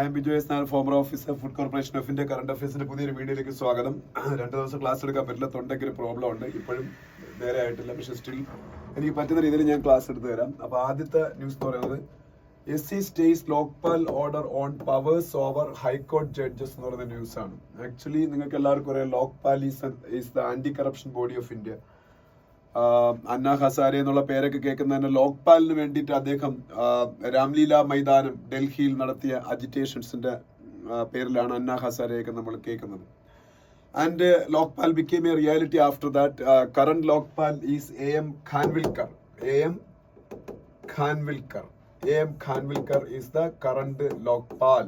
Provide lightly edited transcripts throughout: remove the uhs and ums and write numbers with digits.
I am Bijoy Snell, former officer, Food Corporation of India, current affairs പുതിയൊരു വീഡിയോയിലേക്ക് സ്വാഗതം. 2 ദിവസം ക്ലാസ് എടുക്കാൻ പറ്റില്ല, തൊണ്ടയ്ക്ക് ഒരു പ്രോബ്ലം ഉണ്ട്. ഇപ്പോഴും നേരെ ആയിട്ടില്ല, പക്ഷേ സ്റ്റിൽ എനിക്ക് പറ്റുന്ന രീതിയിൽ ഞാൻ ക്ലാസ് എടുത്തു തരാം. അപ്പോൾ ആദ്യത്തെ ന്യൂസ് എന്ന് പറയുന്നത് SC സ്റ്റേസ് Lokpal order on powers over high court judges എന്ന് പറയുന്ന ന്യൂസ് ആണ്. ആക്ച്വലി നിങ്ങൾക്ക് എല്ലാവർക്കും അറിയാം, Lokpal is the anti corruption body of India. Anna Hazare എന്നുള്ള പേരൊക്കെ കേൾക്കുന്നതിന് ലോക്പാലിന് വേണ്ടിയിട്ട് അദ്ദേഹം രാംലീല മൈതാനം ഡൽഹിയിൽ നടത്തിയ അജിറ്റേഷൻസിന്റെ പേരിലാണ് അന്ന ഹസാരെയൊക്കെ നമ്മൾ കേൾക്കുന്നത്. And Lokpal became A reality after that. Current Lokpal is AM Khanvilkar. AM Khanvilkar is the current Lokpal.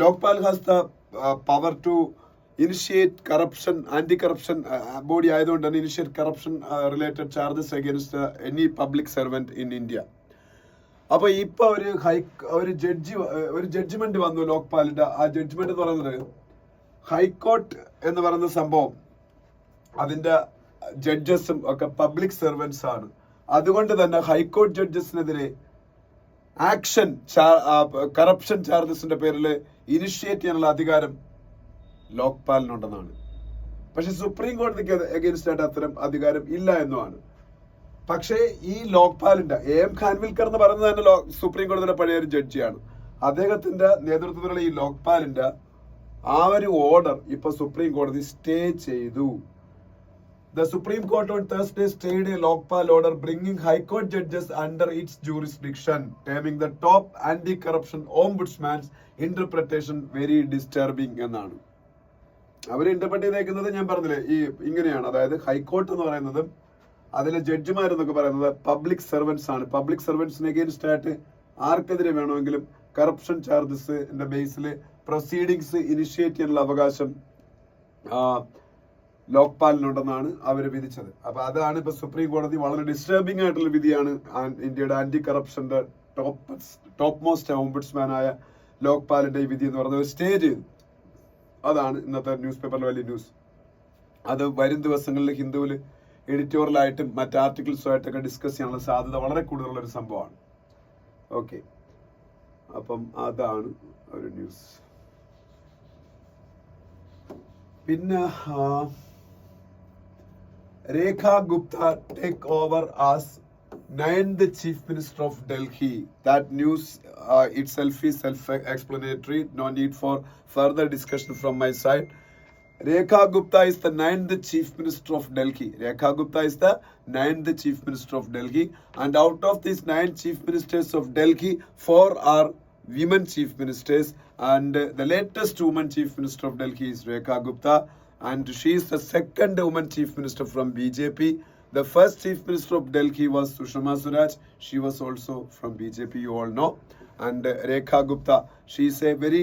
Lokpal has the power to initiate corruption, anti-corruption body ആയതുകൊണ്ട് തന്നെ initiate corruption related charges against any public servant in India. അപ്പൊ ഇപ്പൊ ഒരു judgement വന്നു ലോക്പാലിന്റെ. ആ judgement എന്ന് പറയുന്നത് high court എന്ന് പറയുന്ന സംഭവം അതിന്റെ ജഡ്ജസും ഒക്കെ പബ്ലിക് സെർവൻസ് ആണ്. അതുകൊണ്ട് തന്നെ ഹൈക്കോർട്ട് ജഡ്ജസിനെതിരെ ആക്ഷൻ കറപ്ഷൻ ചാർജസിന്റെ പേരിൽ ഇനിഷ്യേറ്റ് ചെയ്യാനുള്ള അധികാരം ലോക്പാലിനുണ്ടെന്നാണ്. പക്ഷെ സുപ്രീം കോടതിക്ക് അഗേൻസ്റ്റ് ആയിട്ട് അത്തരം അധികാരം ഇല്ല എന്നുമാണ്. പക്ഷേ ഈ ലോക്പാലിന്റെ AM Khanvilkar എന്ന് പറയുന്നത് തന്നെ സുപ്രീം കോടതിയുടെ പഴയ ഒരു ജഡ്ജിയാണ്. അദ്ദേഹത്തിന്റെ നേതൃത്വത്തിലുള്ള ഈ ലോക്പാലിന്റെ ആ ഒരു ഓർഡർ ഇപ്പൊ സുപ്രീം കോടതി സ്റ്റേ ചെയ്തു. The Supreme Court on Thursday stayed a Lokpal order bringing High Court judges under its jurisdiction, terming the top anti-corruption ombudsman's interpretation very disturbing എന്നാണ്. അവർ ഇന്റർപ്രറ്റ് ചെയ്തേക്കുന്നത് ഞാൻ പറഞ്ഞില്ലേ ഈ ഇങ്ങനെയാണ്. അതായത് ഹൈക്കോർട്ട് എന്ന് പറയുന്നത് അതിലെ ജഡ്ജിമാരെന്നൊക്കെ പറയുന്നത് പബ്ലിക് സർവൻസ് ആണ്. പബ്ലിക് സർവൻസിന് അഗേൻസ്റ്റ് ആയിട്ട് ആർക്കെതിരെ വേണമെങ്കിലും കറപ്ഷൻ ചാർജസിന്റെ ബേസിൽ പ്രൊസീഡിങ്സ് ഇനിഷ്യേറ്റ് ചെയ്യാനുള്ള അവകാശം ലോക്പാലിനുണ്ടെന്നാണ് അവർ വിധിച്ചത്. അപ്പൊ അതാണ് ഇപ്പൊ സുപ്രീം കോടതി വളരെ ഡിസ്റ്റർബിംഗ് ആയിട്ടുള്ള വിധിയാണ് ഇന്ത്യയുടെ ആന്റി കറപ്ഷന്റെ ടോപ്പ് മോസ്റ്റ് ഓംബുഡ്സ്മാൻ ആയ ലോക്പാലിന്റെ ഈ വിധി എന്ന് പറയുന്നത് സ്റ്റേ ചെയ്തു. അതാണ് ഇന്നത്തെ ന്യൂസ് പേപ്പറിലെ വലിയ ന്യൂസ്. അത് വരും ദിവസങ്ങളിൽ ഹിന്ദുവിൽ എഡിറ്റോറിയലായിട്ടും മറ്റ് ആർട്ടിക്കിൾസും ആയിട്ടൊക്കെ ഡിസ്കസ് ചെയ്യാനുള്ള സാധ്യത വളരെ കൂടുതലുള്ള ഒരു സംഭവമാണ്. ഓക്കെ, അപ്പം അതാണ് ഒരു ന്യൂസ്. പിന്നെ Rekha Gupta take over as 9th Chief Minister of Delhi. That news itself is self-explanatory. No need for further discussion from my side. Rekha Gupta is the 9th Chief Minister of Delhi. Rekha Gupta is the 9th Chief Minister of Delhi. And out of these 9 Chief Ministers of Delhi, 4 are women Chief Ministers. And the latest woman Chief Minister of Delhi is Rekha Gupta. And she is the second woman Chief Minister from BJP. The first Chief Minister of Delhi was Sushma Swaraj. She was also from BJP, you all know. And Rekha Gupta, she is a very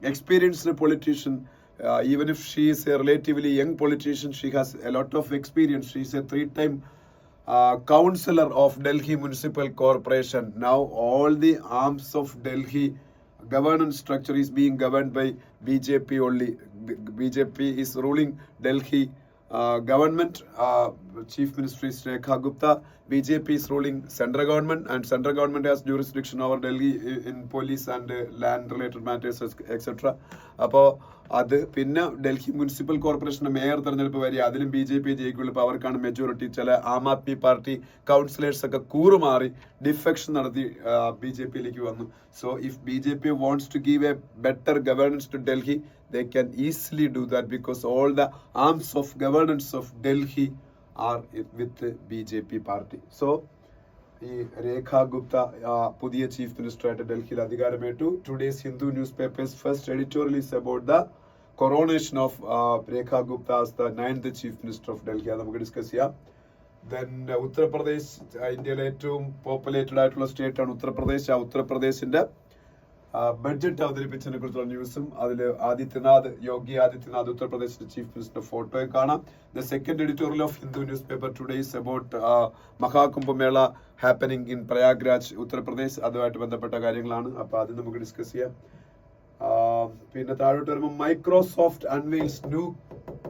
experienced politician. Even if she is a relatively young politician, she has a lot of experience. She is a 3-time councillor of Delhi Municipal Corporation. Now all the arms of Delhi governance structure is being governed by BJP only. BJP is ruling Delhi government. Chief Minister is Rekha Gupta. BJP is ruling central government, and central government has jurisdiction over Delhi in police and land related matters, etc. അപ്പോൾ അത് പിന്നെ Delhi municipal കോർപ്പറേഷന്റെ mayor തെരഞ്ഞെടുപ്പ് വരെ അതിലും BJP ജയിക്കുള്ളൂ. ഇപ്പോൾ അവർക്കാണ് majority. ചില ആം ആദ്മി പാർട്ടി കൗൺസിലേഴ്സ് ഒക്കെ കൂറുമാറി ഡിഫെക്ഷൻ നടത്തി BJPയിലേക്ക് വന്നു. So if BJP wants to give a better governance to Delhi, they can easily do that because all the arms of governance of Delhi are with BJP party. So ഈ രേഖ ഗുപ്ത പുതിയ chief minister ആയിട്ട് ഡൽഹിയിൽ അധികാരമേറ്റു. Today's Hindu news papers first editorial is about the coronation of Rekha Gupta as the 9th chief minister of Delhi. അത് നമുക്ക് discuss ചെയ്യാം. Then Uttar Pradesh, ഇന്ത്യയിലെ ഏറ്റവും പോപ്പുലേറ്റഡ് ആയിട്ടുള്ള സ്റ്റേറ്റ് ആണ് ഉത്തർപ്രദേശ്. ആ ഉത്തർപ്രദേശിന്റെ ബഡ്ജറ്റ് അവതരിപ്പിച്ചതിനെ കുറിച്ചുള്ള ന്യൂസും അതിൽ യോഗി ആദിത്യനാഥ് ഉത്തർപ്രദേശിന്റെ ചീഫ് മിനിസ്റ്റർ ഫോട്ടോയും കാണാം. The second editorial of Hindu news paper today is about Maha Kumbh Mela happening in Prayagraj Uttar Pradesh. അതുമായിട്ട് ബന്ധപ്പെട്ട കാര്യങ്ങളാണ്. അപ്പൊ അത് നമുക്ക് ഡിസ്കസ് ചെയ്യാം. പിന്നെ താഴോട്ട് വരുമ്പോൾ Microsoft unveils new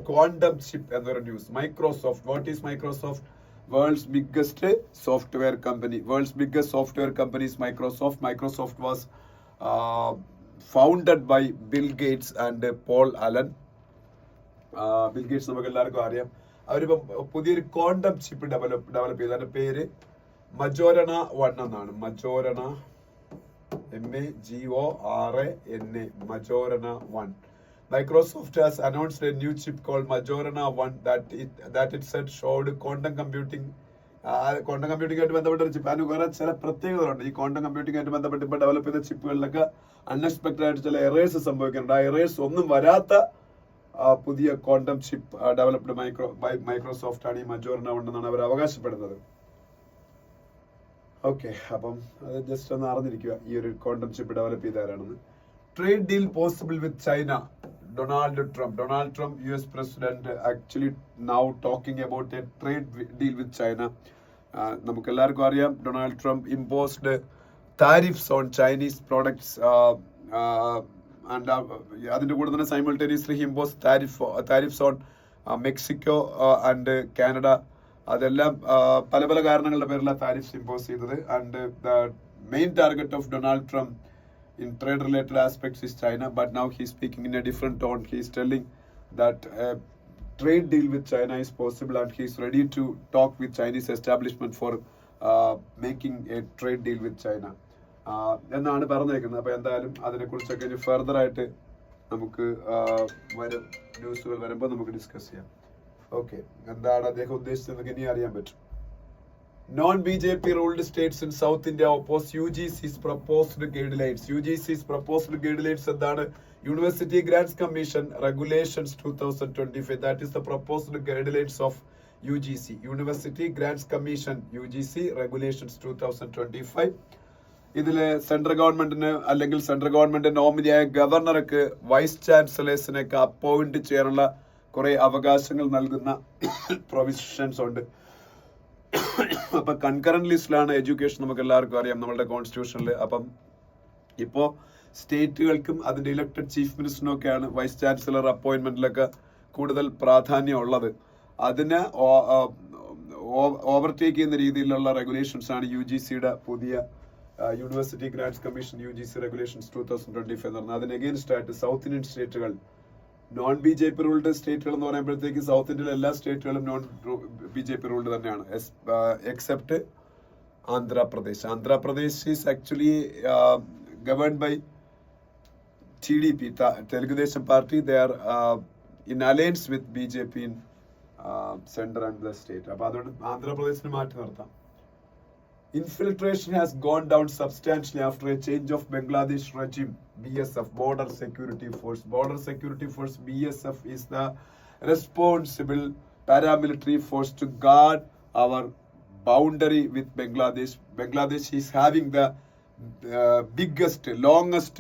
quantum chip എന്നൊരു news. Microsoft, what is Microsoft? World's biggest software company. World's biggest software company is Microsoft. Microsoft was founded by Bill Gates and Paul Allen. Bill Gates നമുക്ക് എല്ലാവർക്കും അറിയാം. അവരിപ്പം പുതിയൊരു quantum chip develop ചെയ്തു. അതിന്റെ പേര് മജോരണ 1 എന്നാണ്. മജോരണ MAGORNA Majorana 1. Microsoft has announced a new chip called Majorana 1 that it said showed quantum computing. Quantum computing ആയിട്ട് ബന്ധപ്പെട്ട ഒരു ചിപ്പ്. അതിന് വേറെ ചില പ്രത്യേകതകളുണ്ട്. ഈ ക്വാണ്ടം കമ്പ്യൂട്ടിംഗ് ആയിട്ട് ബന്ധപ്പെട്ട് ഇപ്പോൾ ഡെവലപ്പ് ചെയ്ത ചിപ്പുകളിലൊക്കെ അൺഎക്സ്പെക്ടഡ് ആയിട്ട് ചില എറേഴ്സ് സംഭവിക്കുന്നുണ്ട്. ആ എറേഴ്സ് ഒന്നും വരാത്ത പുതിയ ക്വാണ്ടം ചിപ്പ് ഡെവലപ്ഡ് മൈക്രോസോഫ്റ്റ് ആണ് ഈ മജോറിന ഉണ്ടെന്നാണ് അവർ അവകാശപ്പെടുന്നത്. ഓക്കെ, അപ്പം അത് ജസ്റ്റ് ഒന്ന് അറിഞ്ഞിരിക്കുക ഈ ഒരു ക്വാണ്ടം ചിപ്പ് ഡെവലപ്പ് ചെയ്താരാണെന്ന്. Trade deal possible with China. Donald Trump, US president, actually now talking about a trade deal with China. നമുക്ക് എല്ലാവർക്കും അറിയാം, Donald Trump imposed tariffs on Chinese products and അതിന്റെ കൂടെ തന്നെ simultaneously he imposed tariffs on Mexico and Canada. അതെല്ലാം പല പല കാരണങ്ങളുടെ പേരിലാണ് താരിഫ്സ് ഇമ്പോസ് ചെയ്തത്. And the main target of Donald Trump in trade related aspects is China, but now he's speaking in a different tone. He's telling that a trade deal with China is possible and he's ready to talk with Chinese establishment for making a trade deal with China എന്നാണ് പറഞ്ഞേക്കുന്നത്. അപ്പോൾ എന്തായാലും അതിനെക്കുറിച്ചൊക്കെ ഇനി further ആയിട്ട് നമുക്ക് വരും ന്യൂസുകൾ വരുമ്പോൾ നമുക്ക് ഡിസ്കസ് ചെയ്യാം. ഓക്കെ, എന്താണ് അദ്ദേഹം ഉദ്ദേശിച്ചതെന്നൊക്കെ ഇനി അറിയാൻ പറ്റും. Non-BJP ruled states in South India oppose UGC's proposed guidelines. UGC's proposed guidelines എന്താണ്? University Grants Commission Regulations 2025. That is the proposed guidelines of UGC. University Grants Commission UGC Regulations 2025. ഇതില് central ഗവൺമെന്റിന് അല്ലെങ്കിൽ central government നോമിനിയായ ഗവർണർക്ക് vice ചാൻസലേഴ്സിനൊക്കെ appoint ചെയ്യാനുള്ള കുറെ അവകാശങ്ങൾ നൽകുന്ന provisions ഉണ്ട്. അപ്പൊ കൺകറന്റ് ലിസ്റ്റിലാണ് എഡ്യൂക്കേഷൻ, നമുക്ക് എല്ലാവർക്കും അറിയാം നമ്മളുടെ കോൺസ്റ്റിറ്റ്യൂഷനിൽ. അപ്പം ഇപ്പോ സ്റ്റേറ്റുകൾക്കും അതിന്റെ ഇലക്ടഡ് ചീഫ് മിനിസ്റ്ററിനും ഒക്കെയാണ് വൈസ് ചാൻസലർ അപ്പോയിന്റ്മെന്റിലൊക്കെ കൂടുതൽ പ്രാധാന്യം ഉള്ളത്. അതിനെ ഓവർടേക്ക് ചെയ്യുന്ന രീതിയിലുള്ള റെഗുലേഷൻസ് ആണ് UGCയുടെ പുതിയ university grants commission UGC regulations 2025 എന്ന് പറഞ്ഞാൽ. അതിന് എഗെയിൻസ്റ്റ് ആയിട്ട് സൗത്ത് ഇന്ത്യൻ സ്റ്റേറ്റുകൾ, നോൺ BJP റൂൾഡ് സ്റ്റേറ്റുകൾ എന്ന് പറയുമ്പോഴത്തേക്ക് സൗത്ത് ഇന്ത്യയിലെ എല്ലാ സ്റ്റേറ്റുകളും നോൺ BJP റൂൾഡ് തന്നെയാണ്, except Andhra Pradesh. Andhra Pradesh is actually governed by TDP, Telugu party. They are in alliance with BJP in central and the state. അപ്പൊ അതുകൊണ്ട് ആന്ധ്രാപ്രദേശിന് മാറ്റി നിർത്താം. Infiltration has gone down substantially after a change of Bangladesh regime. BSF, Border Security Force. Border Security Force, BSF, is the responsible paramilitary force to guard our boundary with Bangladesh. Bangladesh is having the biggest, longest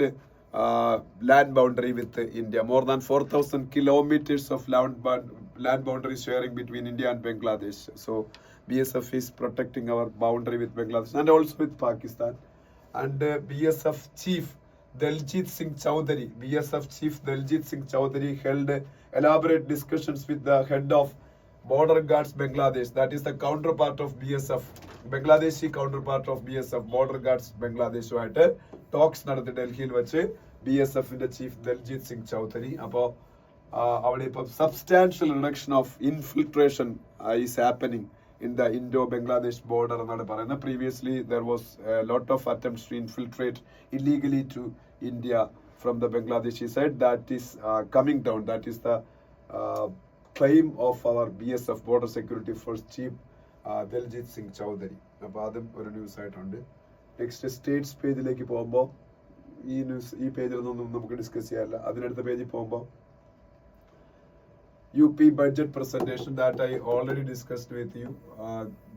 land boundary with India. More than 4,000 kilometers of land boundary sharing between India and Bangladesh. So BSF is protecting our boundary with Bangladesh and also with Pakistan. And BSF Chief Daljit Singh Chowdhury held elaborate discussions with the head of Border Guards Bangladesh. That is the counterpart of BSF, Bangladeshi counterpart of BSF, Border Guards Bangladesh. ആയിട്ട് talks നടത്തി ഡൽഹിയിൽ വെച്ച് BSFന്റെ chief Daljeet Singh Chaudhary. അപ്പോൾ അവിടെ ഇപ്പോൾ substantial reduction of infiltration is happening in the Indo-Bangladesh border എന്നാണ് പറയുന്നത്. Previously there was a lot of attempts to infiltrate illegally to India from the Bangladeshi side. That is coming down. That is the claim of our BSF Border Security Force Chief Daljit Singh Chowdhury. അപ്പോൾ അതും ഒരു news ആയിട്ടുണ്ട്. Next States പേജിലേക്ക് പോകുമ്പോൾ ഈ പേജിലൊന്നും നമുക്ക് discuss ചെയ്യാറില്ല. അതിനടുത്ത പേജിൽ പോകുമ്പോൾ UP budget presentation that I already discussed with you.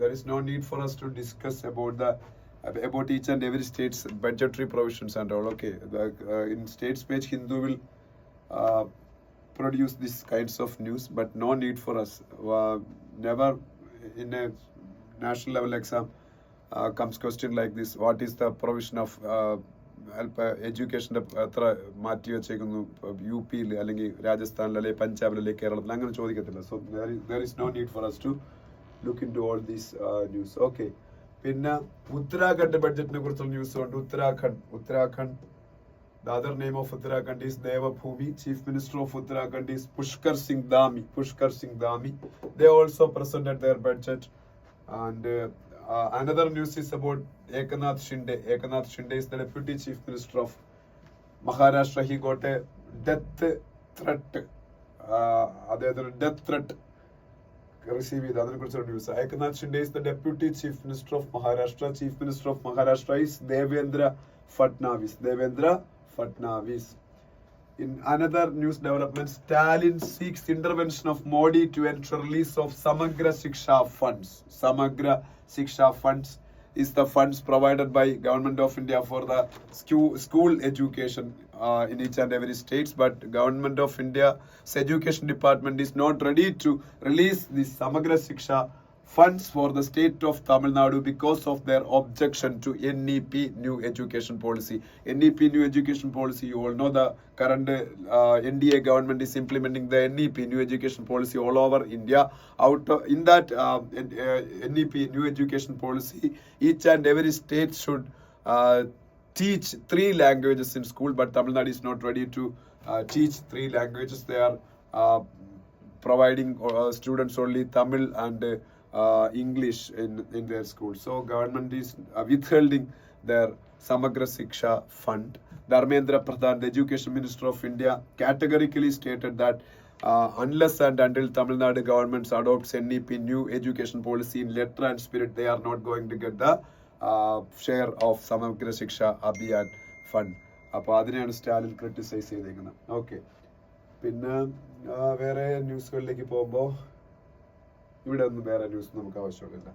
There is no need for us to discuss about each and every state's budgetary provisions and all. Okay, in states page Hindu will produce these kinds of news, but no need for us. Never in a national level exam comes question like this: what is the provision of എഡ്യൂക്കേഷൻ്റെ എത്ര മാറ്റി വെച്ചേക്കുന്നു UP അല്ലെങ്കിൽ രാജസ്ഥാനിൽ അല്ലെങ്കിൽ പഞ്ചാബിൽ അല്ലെങ്കിൽ കേരളത്തിൽ, അങ്ങനെ ചോദിക്കത്തില്ല. So there is no need for us to look into all these news. Okay. പിന്നെ ഉത്തരാഖണ്ഡ് ബഡ്ജറ്റിനെ കുറിച്ചുള്ള ന്യൂസ് ഉണ്ട്. Uttarakhand the other name of Uttarakhand is Devabhoomi. Chief Minister of Uttarakhand is Pushkar Singh Dhami. They also presented their budget. And another news is about Eknath Shinde. Eknath Shinde is the Deputy Chief Minister of Maharashtra. He got a death threat. Death threat receive the news. Eknath Shinde is the Deputy Chief Minister of Maharashtra. Chief Minister of Maharashtra is Devendra Fadnavis. In another news development, Stalin seeks intervention of Modi to ensure release of Samagra Shiksha funds. Samagra Shiksha funds is the funds provided by Government of India for the school education in each and every states, but Government of India's education department is not ready to release the Samagra Shiksha funds for the state of Tamil Nadu because of their objection to NEP new education policy. NEP new education policy, you all know the current NDA government is implementing the NEP new education policy all over India. In that NEP new education policy, each and every state should teach 3 languages in school, but Tamil Nadu is not ready to teach 3 languages. They are providing students only Tamil and English in their school. So government is withholding their Samagra Shiksha fund. Dharmendra Pradhan, the Education Minister of India, categorically stated that unless and until Tamil Nadu government adopts NEP new education policy in letter and spirit, they are not going to get the share of Samagra Shiksha Abhiyan fund. അപ്പോൾ അതിനെയാണ് Stalin criticise ചെയ്തേക്കുന്നത്. Okay, പിന്നെ വേറെ ന്യൂസുകളിലേക്ക് പോകുമ്പോൾ ഇവിടെ ഒന്നും വേറെ news നമുക്ക് ആവശ്യമില്ല.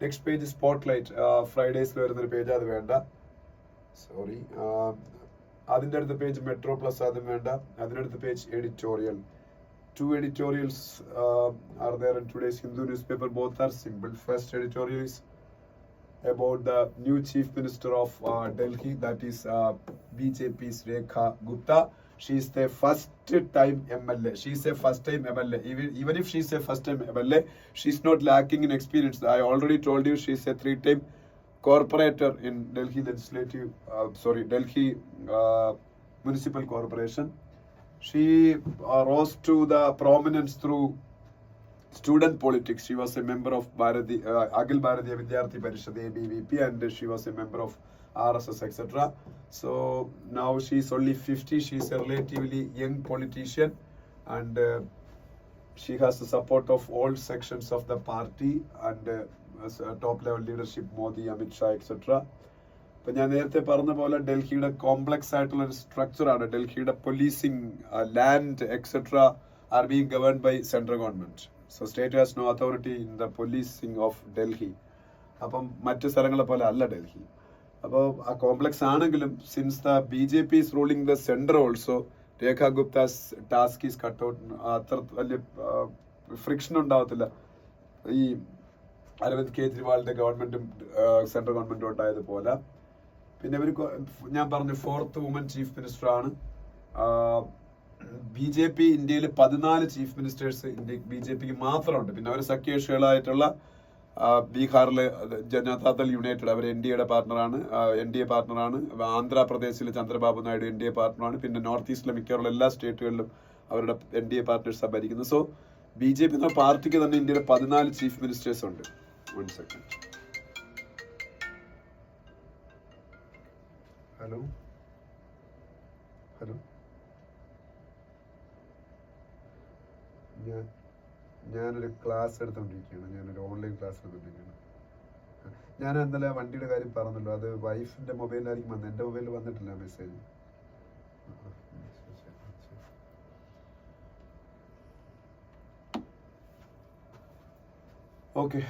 Next page spotlight. ഫ്രൈഡേസിൽ വരുന്നൊരു പേജ്, അത് വേണ്ട, സോറി. അതിൻ്റെ അടുത്ത പേജ് മെട്രോ പ്ലസ്, അതും വേണ്ട. അതിനടുത്ത page editorial. 2 editorials are there in today's Hindu newspaper. Both are simple. First editorial is about the new chief minister of Delhi, that is BJP's Rekha Gupta. She is the first time MLA. She is a first time MLA. Even if she is a first time MLA, she is not lacking in experience. I already told you she is a 3-time corporator in Delhi Delhi Municipal Corporation. She rose to the prominence through student politics. She was a member of Akhil Bharatiya Vidyarthi Parishad ABVP, and she was a member of RSS, etc. So now she is only 50. She is a relatively young politician, and she has the support of all sections of the party and top level leadership, Modi, Amit Shah, etc. ഇപ്പം ഞാൻ നേരത്തെ പറഞ്ഞ പോലെ ഡൽഹിയുടെ complex ആയിട്ടുള്ള ഒരു സ്ട്രക്ചറാണ്. ഡൽഹിയുടെ policing, land etcetera are being governed by central government. So state has no authority in the policing of Delhi. അപ്പം മറ്റു സ്ഥലങ്ങളെ പോലെ അല്ല ഡൽഹി. അപ്പോൾ ആ കോംപ്ലക്സ് ആണെങ്കിലും since the BJP is ruling the centre also, Rekha Guptas task is cut out. അത്ര വലിയ ഫ്രിക്ഷൻ ഉണ്ടാവത്തില്ല ഈ അരവിന്ദ് കെജ്രിവാളിന്റെ ഗവൺമെന്റും സെൻട്രൽ ഗവൺമെന്റും ഉണ്ടായതുപോലെ. പിന്നെ ഇവർ, ഞാൻ പറഞ്ഞു, 4th വുമൻ ചീഫ് മിനിസ്റ്റർ ആണ്. BJP ഇന്ത്യയിൽ 14 ചീഫ് മിനിസ്റ്റേഴ്സ് BJPക്ക് മാത്രമുണ്ട്. പിന്നെ അവർ സഖ്യകക്ഷികളായിട്ടുള്ള ബീഹാറിലെ ജനതാദൾ യുണൈറ്റഡ്, അവർ NDA പാർട്ണറാണ്. ആന്ധ്രാപ്രദേശിലെ ചന്ദ്രബാബു നായിഡു NDA പാർട്ണറാണ്. പിന്നെ നോർത്ത് ഈസ്റ്റിലെ മിക്കവാറുള്ള എല്ലാ സ്റ്റേറ്റുകളിലും അവരുടെ NDA പാർട്ണേഴ്സാണ് ഭരിക്കുന്നത്. സോ BJP എന്ന പാർട്ടിക്ക് തന്നെ ഇന്ത്യയിലെ 14 ചീഫ് മിനിസ്റ്റേഴ്സ് ഉണ്ട്. 1 second. ഹലോ ഞാനൊരു ക്ലാസ് എടുത്തോണ്ടിരിക്കുകയാണ്. ഞാനൊരു ഓൺലൈൻ ക്ലാസ് എടുത്തോണ്ടിരിക്കുകയാണ്. ഞാൻ ഇന്നലെ വണ്ടിയുടെ കാര്യം പറഞ്ഞല്ലോ, അത് വൈഫിന്റെ മൊബൈലിലായിരിക്കും വന്നത്. എൻ്റെ മൊബൈലിൽ വന്നിട്ടില്ല മെസ്സേജ്. ഓക്കെ,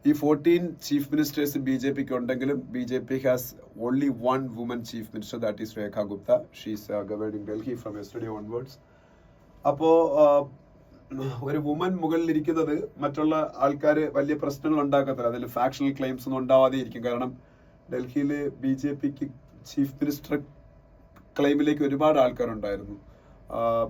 ഈ 14 ചീഫ് മിനിസ്റ്റേഴ്സ് BJPക്ക് ഉണ്ടെങ്കിലും BJP has only 1 woman chief minister, that is Rekha Gupta. She is governing Delhi from yesterday onwards. അപ്പോൾ ഒരു വുമൻ മുകളിലിരിക്കുന്നത് മറ്റുള്ള ആൾക്കാർ വലിയ പ്രശ്നങ്ങൾ ഉണ്ടാക്കത്തില്ല. അതിൽ ഫാക്ഷണൽ ക്ലെയിംസ് ഒന്നും ഉണ്ടാവാതെ ഇരിക്കും. കാരണം ഡൽഹിയിൽ BJPക്ക് ചീഫ് മിനിസ്റ്റർ ക്ലെയിമിലേക്ക് ഒരുപാട് ആൾക്കാരുണ്ടായിരുന്നു.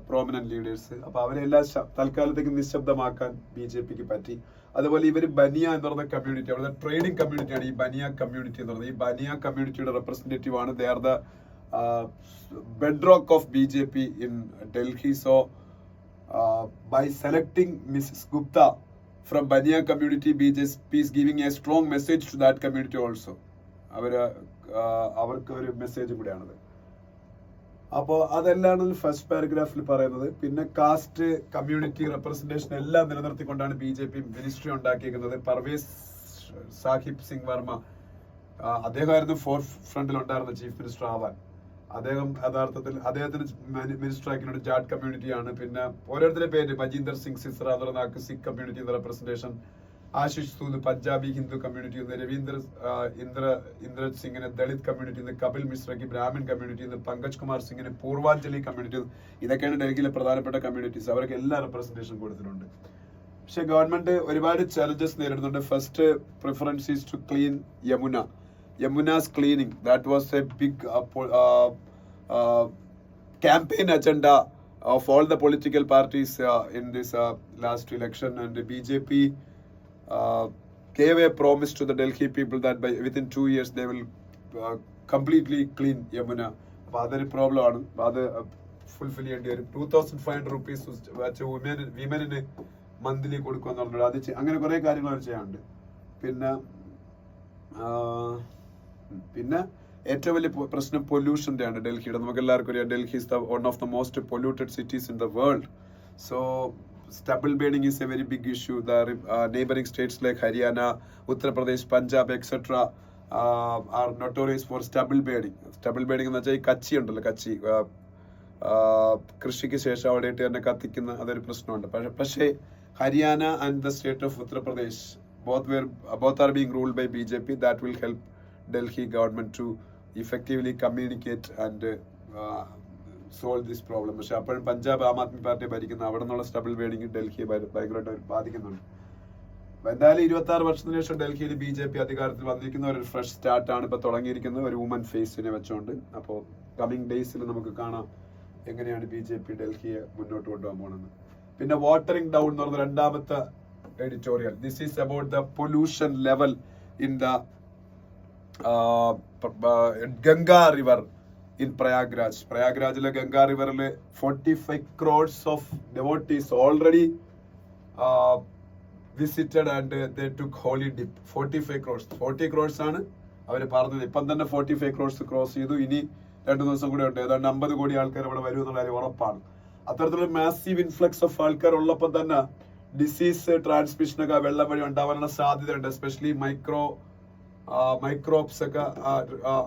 Prominent leaders. അപ്പൊ അവരെല്ലാം തൽക്കാലത്തേക്ക് നിശബ്ദമാക്കാൻ BJPക്ക് പറ്റി. അതുപോലെ ഇവർ ബനിയ എന്ന് പറയുന്ന കമ്മ്യൂണിറ്റി, അവിടുത്തെ ട്രേഡിംഗ് കമ്മ്യൂണിറ്റിയാണ് ഈ ബനിയ കമ്മ്യൂണിറ്റി എന്ന് പറയുന്നത്. ഈ ബനിയ കമ്മ്യൂണിറ്റിയുടെ റെപ്രസെന്റേറ്റീവ് ആണ്. They are the bedrock of BJP in Delhi. So by selecting Mrs. Gupta from Baniya community, BJP is giving a strong message to that community also. അവർക്ക് ഒരു മെസ്സേജ് കൂടിയാണത്. അപ്പോൾ അതെല്ലാം ഫസ്റ്റ് പാരഗ്രാഫിൽ പറയുന്നത്. പിന്നെ കാസ്റ്റ് കമ്മ്യൂണിറ്റി റെപ്രസെന്റേഷൻ എല്ലാം നിലനിർത്തിക്കൊണ്ടാണ് BJP ministry ഉണ്ടാക്കിയിരിക്കുന്നത്. പർവേസ് സാഹിബ് സിംഗ് വർമ്മ അദ്ദേഹമായിരുന്നു ഫോർ ഫ്രണ്ടിൽ ഉണ്ടായിരുന്ന ചീഫ് മിനിസ്റ്റർ ആവാൻ. അദ്ദേഹം യഥാർത്ഥത്തിൽ അദ്ദേഹത്തിന് മിനിസ്റ്റർ ആക്കിയ ജാട്ട് കമ്മ്യൂണിറ്റിയാണ്. പിന്നെ ഓരോരുത്തരുടെ പേര് മജീന്ദർ സിംഗ് സിസ്ര എന്ന് പറയുന്ന Sikh community representation, Ashish Sood Punjabi Hindu community, Indra സിംഗിന് ദളിത് കമ്മ്യൂണിറ്റി, കപിൽ മിശ്രയ്ക്ക് ബ്രാഹ്മിൺ കമ്മ്യൂണിറ്റി, പങ്കജ് കുമാർ സിംഗിന് പൂർവാഞ്ജലി കമ്മ്യൂണിറ്റി. ഇതൊക്കെയാണ് ഡൽഹിയിലെ പ്രധാനപ്പെട്ട കമ്മ്യൂണിറ്റീസ്. അവർക്ക് എല്ലാ റെപ്രസെന്റേഷൻ കൊടുത്തിട്ടുണ്ട്. പക്ഷെ ഗവൺമെന്റ് ഒരുപാട് ചാലഞ്ചസ് നേരിടുന്നുണ്ട്. First preference is to clean Yamuna's cleaning. That was a big campaign agenda of all the political parties in this last election, and the BJP gave a promise to the Delhi people that within 2 years they will completely clean Yamuna. അപ്പോൾ അതൊരു problem ആണ്. അത് fulfil ചെയ്യേണ്ടി വരും. 2500 rupees വെച്ച് വിമനിന് monthly കൊടുക്കുമെന്ന് പറഞ്ഞത്. അത് അങ്ങനെ കുറെ കാര്യങ്ങൾ അവർ ചെയ്യാനുണ്ട്. പിന്നെ ഏറ്റവും വലിയ പ്രശ്നം പൊല്യൂഷന്റെ ആണ് ഡൽഹിയുടെ. നമുക്ക് എല്ലാവർക്കും അറിയാം, Delhi is one of the most polluted cities in the world. So stubble burning is a very big issue. The neighboring states like Haryana, Uttar Pradesh, Punjab, etc. Are notorious for stubble burning. Stubble burning എന്ന് വെച്ചാൽ ഈ കച്ചി ഉണ്ടല്ലോ, കച്ചി കൃഷിക്ക് ശേഷം അവിടെ ഇട്ട് തന്നെ കത്തിക്കുന്ന അതൊരു പ്രശ്നമുണ്ട്. പക്ഷേ Haryana and the state of Uttar Pradesh both are being ruled by BJP. That will help Delhi government to effectively communicate and solve this problem. പക്ഷെ അപ്പോഴും പഞ്ചാബ് ആം ആദ്മി പാർട്ടി ഭരിക്കുന്ന അവിടെ നിന്നുള്ള സ്റ്റബിൾ ബേണിംഗ് ഡൽഹിയെ ഭയങ്കരമായിട്ട് ബാധിക്കുന്നുണ്ട്. എന്തായാലും 26 വർഷത്തിന് ശേഷം ഡൽഹിയിൽ BJP അധികാരത്തിൽ വന്നിരിക്കുന്ന ഒരു ഫ്രഷ് സ്റ്റാർട്ടാണ് ഇപ്പൊ തുടങ്ങിയിരിക്കുന്നത്, ഒരു വുമൻ ഫേസിനെ വെച്ചുകൊണ്ട്. അപ്പോൾ കമ്മിങ് ഡേയ്സിൽ നമുക്ക് കാണാം എങ്ങനെയാണ് BJP ഡൽഹിയെ മുന്നോട്ട് കൊണ്ടുപോകാൻ പോകുന്നത്. പിന്നെ വാട്ടറിംഗ് ഡൗൺ എന്ന് പറഞ്ഞ രണ്ടാമത്തെ editorial. This is about the pollution level in the Ganga river in Prayagraj. Prayagrajile Ganga river 45 crores of devotees already visited and they took holy dip. 45 crores. 40 crores ആണ് അവർ പറഞ്ഞത്. ഇപ്പം തന്നെ 45 crores ക്രോസ് ചെയ്തു. ഇനി 2 ദിവസം കൂടെ ഉണ്ട്. ഏതാണ്ട് 50 കോടി ആൾക്കാർ ഇവിടെ വരും എന്നുള്ള കാര്യം ഉറപ്പാണ്. അത്തരത്തിലുള്ള മാസീവ് ഇൻഫ്ലക്സ് ഓഫ് ആൾക്കാർ ഉള്ളപ്പോൾ തന്നെ ഡിസീസ് ട്രാൻസ്മിഷനൊക്കെ വെള്ളം വഴി ഉണ്ടാവാനുള്ള സാധ്യതയുണ്ട്. എസ്പെഷ്യലി മൈക്രോബ്സ് ഒക്കെ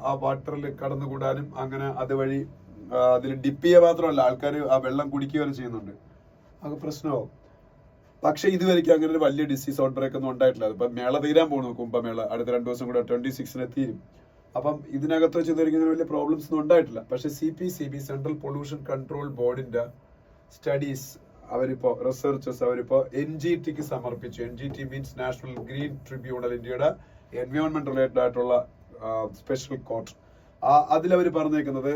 ആ വാട്ടറിൽ കടന്നുകൂടാനും അങ്ങനെ അതുവഴി അതിൽ ഡിപ്പ് ചെയ്യുക മാത്രമല്ല, ആൾക്കാർ ആ വെള്ളം കുടിക്കുക വരെ ചെയ്യുന്നുണ്ട്. അത് പ്രശ്നമാവും. പക്ഷെ ഇതുവരെയ്ക്ക് അങ്ങനെ ഒരു വലിയ ഡിസീസ് ഔട്ട്ബ്രേക്ക് ഒന്നും ഉണ്ടായിട്ടില്ല. ഇപ്പൊ മേള തീരാൻ പോകുന്നു, കുംഭമേള അടുത്ത 2 ദിവസം കൂടെ 26 തീരും. അപ്പം ഇതിനകത്ത് വെച്ച് ഇതുവരെയ്ക്ക് വലിയ പ്രോബ്ലംസ് ഒന്നും ഉണ്ടായിട്ടില്ല. പക്ഷെ CPCB സെൻട്രൽ പൊല്യൂഷൻ കൺട്രോൾ ബോർഡിന്റെ സ്റ്റഡീസ് അവരിപ്പോ റിസർച്ചേഴ്സ് അവരിപ്പോ NGTക്ക് സമർപ്പിച്ചു. NGT means national green tribunal, ഇന്ത്യയുടെ എൻവയോൺമെന്റ് റിലേറ്റഡ് ആയിട്ടുള്ള സ്പെഷ്യൽ കോർട്ട്. അതിലവർ പറഞ്ഞേക്കുന്നത്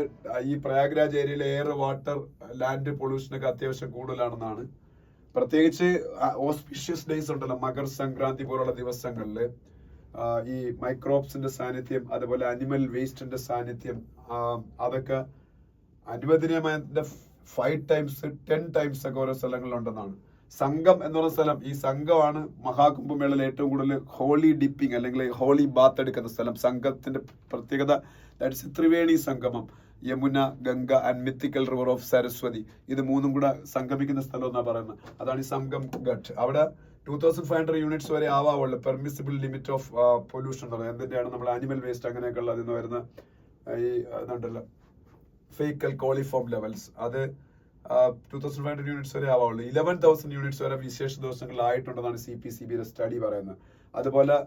ഈ പ്രയാഗ്രാജ് ഏരിയയിലെ എയർ വാട്ടർ ലാൻഡ് പൊല്യൂഷനൊക്കെ അത്യാവശ്യം കൂടുതലാണെന്നാണ്. പ്രത്യേകിച്ച് ഓസ്പിഷ്യസ് ഡേയ്സ് ഉണ്ടല്ലോ, മകർ സംക്രാന്തി പോലുള്ള ദിവസങ്ങളിൽ ഈ മൈക്രോബ്സിന്റെ സാന്നിധ്യം, അതുപോലെ അനിമൽ വേസ്റ്റിന്റെ സാന്നിധ്യം, അതൊക്കെ അനുവദനീയമായ 5 times 10 times ഒക്കെ ഓരോ സ്ഥലങ്ങളിലുണ്ടെന്നാണ്. സംഘം എന്ന് പറയുന്ന സ്ഥലം, ഈ സംഘമാണ് മഹാകുംഭമേളയിൽ ഏറ്റവും കൂടുതൽ ഹോളി ഡിപ്പിംഗ് അല്ലെങ്കിൽ ഹോളി ബാത്ത് എടുക്കുന്ന സ്ഥലം. സംഘത്തിന്റെ പ്രത്യേകത ത്രിവേണി സംഗമം, Yamuna, Ganga and mythical river of Saraswati, ഇത് മൂന്നും കൂടെ സംഗമിക്കുന്ന സ്ഥലം എന്നാണ് പറയുന്നത്. അതാണ് ഈ സംഗം ഘട്ട്. അവിടെ 2500 യൂണിറ്റ്സ് വരെ ആവാവുള്ളൂ പെർമിസിബിൾ ലിമിറ്റ് ഓഫ് പൊല്യൂഷൻ എന്ന് പറയുന്നത്. എന്തിന്റെയാണ് നമ്മൾ ആനിമൽ വേസ്റ്റ് അങ്ങനെയൊക്കെ ഉള്ള അതിൽ നിന്ന് വരുന്ന ഈ ഇതുണ്ടല്ലോ ഫേക്കൽ കോളിഫോം ലെവൽസ്, അത് 2500 യൂണിറ്റ്സ് വരെ ആവാവുള്ളൂ. 11,000 യൂണിറ്റ്സ് വരെ വിശേഷ ദിവസങ്ങളിലായിട്ടുണ്ടെന്നാണ് CPCBയുടെ സ്റ്റഡി പറയുന്നത്. അതുപോലെ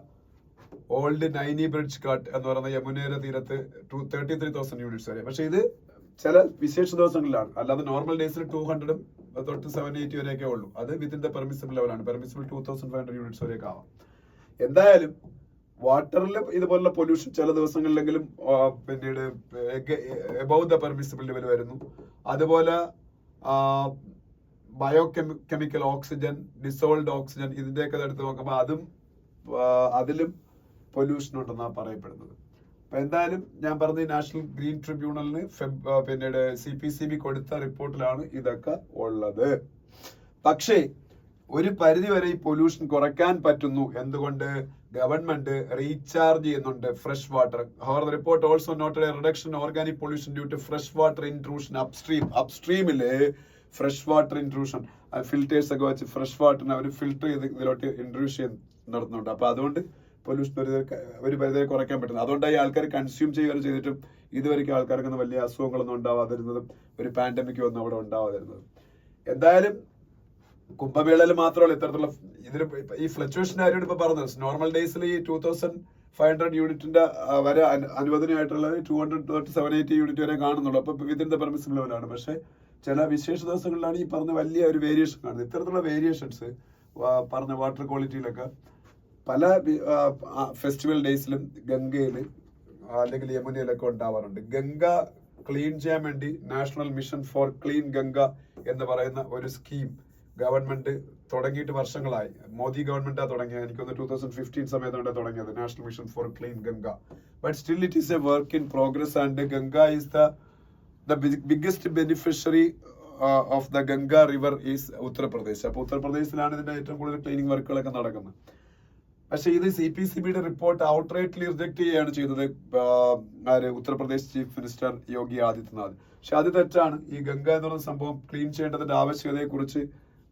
ഓൾഡ് നൈനി ബ്രിഡ്ജ് കട്ട് എന്ന് പറയുന്ന യമുനയുടെ തീരത്ത് 33,000 യൂണിറ്റ്സ് വരെ. പക്ഷെ ഇത് ചില വിശേഷ ദിവസങ്ങളിലാണ്, അല്ലാതെ നോർമൽ ഡേയ്സിൽ 200 തൊട്ട് 780 വരെയൊക്കെ ഉള്ളൂ. അത് വിത്തിൻ ദ പെർമിസിബിൾ ലെവലാണ്. പെർമിസിബിൾ 2500 യൂണിറ്റ്സ് വരെയൊക്കെ ആവാം. എന്തായാലും വാട്ടറിൽ ഇതുപോലുള്ള പൊല്യൂഷൻ ചില ദിവസങ്ങളിലെങ്കിലും പിന്നീട് എബവ് ദ പെർമിസിബിൾ ലെവൽ വരുന്നു. അതുപോലെ കെമിക്കൽ ഓക്സിജൻ, ഡിസോൾഡ് ഓക്സിജൻ, ഇതിന്റെയൊക്കെ എടുത്ത് നോക്കുമ്പോൾ അതിലും പൊല്യൂഷൻ ഉണ്ടെന്നാണ് പറയപ്പെടുന്നത്. അപ്പൊ എന്തായാലും ഞാൻ പറഞ്ഞ നാഷണൽ ഗ്രീൻ ട്രിബ്യൂണലിന് പിന്നീട് CPCB കൊടുത്ത റിപ്പോർട്ടിലാണ് ഇതൊക്കെ ഉള്ളത്. പക്ഷേ ഒരു പരിധി വരെ ഈ പൊല്യൂഷൻ കുറയ്ക്കാൻ പറ്റുന്നു. എന്തുകൊണ്ട്? ഗവൺമെന്റ് റീചാർജ് ചെയ്യുന്നുണ്ട് fresh water. However the report also noted a reduction in organic pollution due to fresh water intrusion അപ്സ്ട്രീമില് ഫ്രഷ് വാട്ടർ ഇൻട്രൂഷൻ ഫിൽറ്റേഴ്സ് ഒക്കെ വെച്ച് ഫ്രഷ് വാട്ടറിനെ അവർ ഫിൽറ്റർ ചെയ്ത് ഇതിലോട്ട് ഇൻട്രൂഷൻ നടത്തുന്നുണ്ട്. അപ്പൊ അതുകൊണ്ട് പൊല്യൂഷൻ ഒരു പരിധി കുറയ്ക്കാൻ പറ്റുന്നത്. അതുകൊണ്ടായി ആൾക്കാർ കൺസ്യൂം ചെയ്യുകയും ചെയ്തിട്ടും ഇതുവരെയ്ക്കും ആൾക്കാർക്കൊന്നും വലിയ അസുഖങ്ങളൊന്നും ഉണ്ടാവാതിരുന്നതും ഒരു പാൻഡമിക് ഒന്നും അവിടെ ഉണ്ടാവാതിരുന്നതും. എന്തായാലും കുംഭമേളയിൽ മാത്രമല്ല ഇത്തരത്തിലുള്ള ഇതിന് ഈ ഫ്ലക്ച്വേഷൻ്റെ കാര്യമാണ് ഇപ്പൊ പറഞ്ഞത്. നോർമൽ ഡേയ്സിൽ ഈ 2500 യൂണിറ്റിന്റെ വരെ അനുവദനീയമായിട്ടുള്ളത് 200-780 യൂണിറ്റ് വരെ കാണുന്നുള്ളൂ. അപ്പൊ വിത്തിൻ ദ പെർമിസിബിൾ ലെവലാണ്. പക്ഷെ ചില വിശേഷ ദിവസങ്ങളിലാണ് ഈ പറഞ്ഞ വലിയ ഒരു വേരിയേഷൻ കാണുന്നത്. ഇത്തരത്തിലുള്ള വേരിയേഷൻസ് പറഞ്ഞ വാട്ടർ ക്വാളിറ്റിയിലൊക്കെ പല ഫെസ്റ്റിവൽ ഡേയ്സിലും ഗംഗയില് അല്ലെങ്കിൽ യമുനയിലൊക്കെ ഉണ്ടാവാറുണ്ട്. ഗംഗ ക്ലീൻ ചെയ്യാൻ വേണ്ടി national mission four clean Ganga എന്ന് പറയുന്ന ഒരു സ്കീം ഗവൺമെന്റ് തുടങ്ങിയിട്ട് വർഷങ്ങളായി. മോദി ഗവൺമെന്റാ തുടങ്ങിയത്. എനിക്കൊന്ന് 2015 സമയത്താണ് തുടങ്ങിയത് national mission four clean Ganga. But still it is A work in progress and Ganga is the biggest beneficiary of the Ganga river is Uttar Pradesh. അപ്പൊ ഉത്തർപ്രദേശിലാണ് ഇതിന്റെ ഏറ്റവും കൂടുതൽ ക്ലീനിങ് വർക്കുകളൊക്കെ നടക്കുന്നത്. പക്ഷെ ഇത് CPCBയുടെ റിപ്പോർട്ട് ഔട്ട്റൈറ്റ്ലി റിജക്ട് ചെയ്യുകയാണ് ചെയ്തത് ഉത്തർപ്രദേശ് ചീഫ് മിനിസ്റ്റർ യോഗി ആദിത്യനാഥ്. പക്ഷെ അത് തെറ്റാണ്. ഈ ഗംഗ എന്നുള്ള സംഭവം ക്ലീൻ ചെയ്യേണ്ടതിന്റെ ആവശ്യകതയെ കുറിച്ച്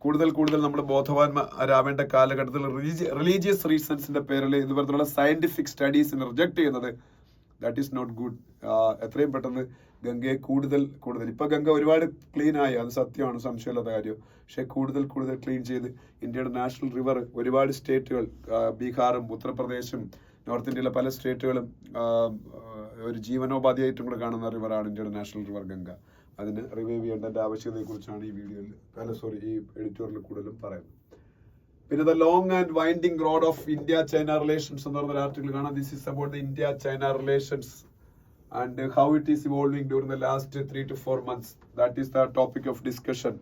കൂടുതൽ നമ്മൾ ബോധവാന്മാരാവേണ്ട കാലഘട്ടത്തിൽ റിലീജിയസ് റീസൺസിന്റെ പേരിൽ ഇതുപോലത്തുള്ള സയന്റിഫിക് സ്റ്റഡീസിനെ റിജക്ട് ചെയ്യുന്നത് ദാറ്റ് ഈസ് നോട്ട് ഗുഡ്. എത്രയും പെട്ടെന്ന് ഗംഗയെ കൂടുതൽ ഇപ്പൊ ഗംഗ ഒരുപാട് ക്ലീൻ ആയി, അത് സത്യമാണ്, സംശയമില്ലാത്ത കാര്യം. പക്ഷെ കൂടുതൽ ക്ലീൻ ചെയ്ത് ഇന്ത്യയുടെ നാഷണൽ റിവർ ഒരുപാട് സ്റ്റേറ്റുകൾ, ബീഹാറും ഉത്തർപ്രദേശും നോർത്ത് ഇന്ത്യയിലെ പല സ്റ്റേറ്റുകളും ഒരു ജീവനോപാധിയായിട്ടും കൂടെ കാണുന്ന റിവറാണ് ഇന്ത്യയുടെ നാഷണൽ റിവർ ഗംഗ. അതിന് റിവൈവ് ചെയ്യേണ്ടതിന്റെ ആവശ്യകതയെ കുറിച്ചാണ് ഈ വീഡിയോയിൽ ഈ എഡിറ്റോറിയൽ കൂടുതലും പറയുന്നത്. പിന്നെ the long and winding road of India China relations എന്ന് പറഞ്ഞ ആർട്ടിക്കിൾ കാണാം. This is about the India China relations and how it is evolving during the last 3 to 4 months. That is the topic of discussion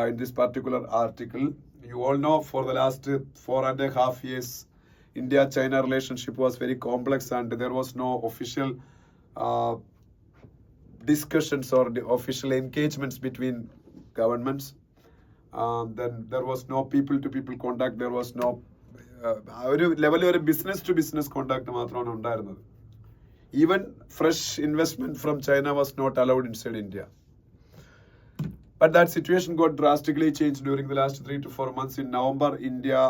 in this particular article. You all know for the last 4.5 years India-China relationship was very complex and there was no official discussions or the official engagements between governments. Then there was no people-to-people contact. There was no ഒരു ലെവലിൽ ഒരു business to business contact മാത്രമാണ് ഉണ്ടായിരുന്നത്. Even fresh investment from China was not allowed inside India. But that situation got drastically changed during the last 3 to 4 months. In November, India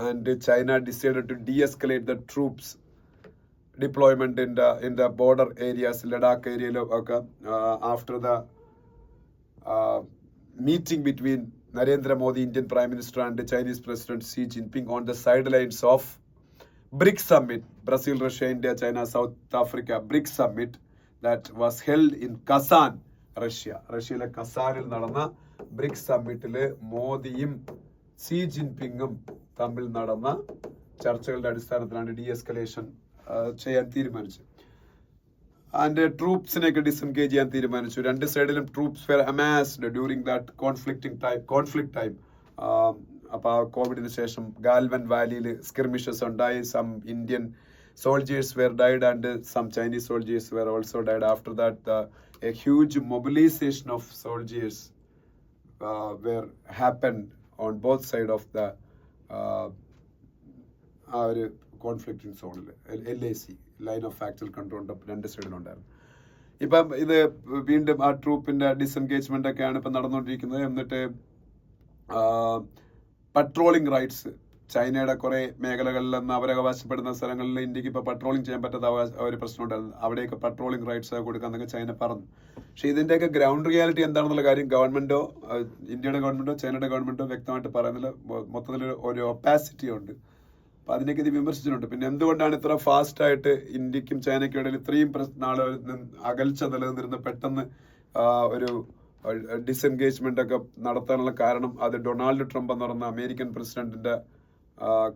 and China decided to de-escalate the troops deployment in the border areas, Ladakh area, after the meeting between Narendra Modi, Indian Prime Minister, and the Chinese President Xi Jinping on the sidelines of BRICS summit, Brazil, Russia, India, China, South Africa, BRICS summit that was held in Kazan, Russia. റഷ്യയിലെ കസാനിൽ നടന്ന BRICS സമ്മിറ്റില് മോദിയും C ജിൻപിങ്ങും തമ്മിൽ നടന്ന ചർച്ചകളുടെ അടിസ്ഥാനത്തിലാണ് D-escalation ചെയ്യാൻ തീരുമാനിച്ചത്. And ട്രൂപ്സിനെയൊക്കെ disengage ചെയ്യാൻ തീരുമാനിച്ചു. രണ്ട് സൈഡിലും troops were amassed during that conflict time. അപ്പൊ ആ കോവിഡിന് ശേഷം ഗാൽവൻ വാലിയിൽ സ്കിർമിഷസ് ഉണ്ടായി. Some Indian soldiers were died and some Chinese soldiers were also died. After that a huge mobilisation of soldiers were happened on both side of the ആ ഒരു കോൺഫ്ലിക്റ്റിംഗ് സോണിൽ LAC line of actual control രണ്ട് സൈഡിലുണ്ടായിരുന്നു. ഇപ്പം ഇത് വീണ്ടും ആ ട്രൂപ്പിന്റെ ഡിസെൻഗേജ്മെന്റ് ഒക്കെയാണ് ഇപ്പം നടന്നുകൊണ്ടിരിക്കുന്നത്. എന്നിട്ട് പട്രോളിംഗ് റൈറ്റ്സ്, ചൈനയുടെ കുറെ മേഖലകളിൽ നിന്ന് അവരവകാശപ്പെടുന്ന സ്ഥലങ്ങളിൽ ഇന്ത്യക്ക് ഇപ്പൊ പട്രോളിംഗ് ചെയ്യാൻ പറ്റാത്ത ഒരു പ്രശ്നം ഉണ്ടായിരുന്നു. അവിടെയൊക്കെ പട്രോളിംഗ് റൈറ്റ്സ് കൊടുക്കാന്നൊക്കെ ചൈന പറഞ്ഞു. പക്ഷെ ഇതിന്റെയൊക്കെ ഗ്രൗണ്ട് റിയാലിറ്റി എന്താണെന്നുള്ള കാര്യം ഗവൺമെന്റോ ഇന്ത്യയുടെ ഗവൺമെന്റോ ചൈനയുടെ ഗവൺമെന്റോ വ്യക്തമായിട്ട് പറയുന്നില്ല. മൊത്തത്തിൽ ഒരു ഒപ്പാസിറ്റി ഉണ്ട്. അപ്പൊ അതിനൊക്കെ ഇത് വിമർശിച്ചിട്ടുണ്ട്. പിന്നെ എന്തുകൊണ്ടാണ് ഇത്ര ഫാസ്റ്റ് ആയിട്ട് ഇന്ത്യക്കും ചൈനയ്ക്കും ഇടയിൽ ഇത്രയും നാളെ അകൽച്ച നിലനിന്നിരുന്ന പെട്ടെന്ന് ഒരു ഡിസെൻഗേജ്മെന്റ് ഒക്കെ നടത്താനുള്ള കാരണം അത് ഡൊണാൾഡ് ട്രംപ് എന്ന് പറയുന്ന അമേരിക്കൻ പ്രസിഡന്റിന്റെ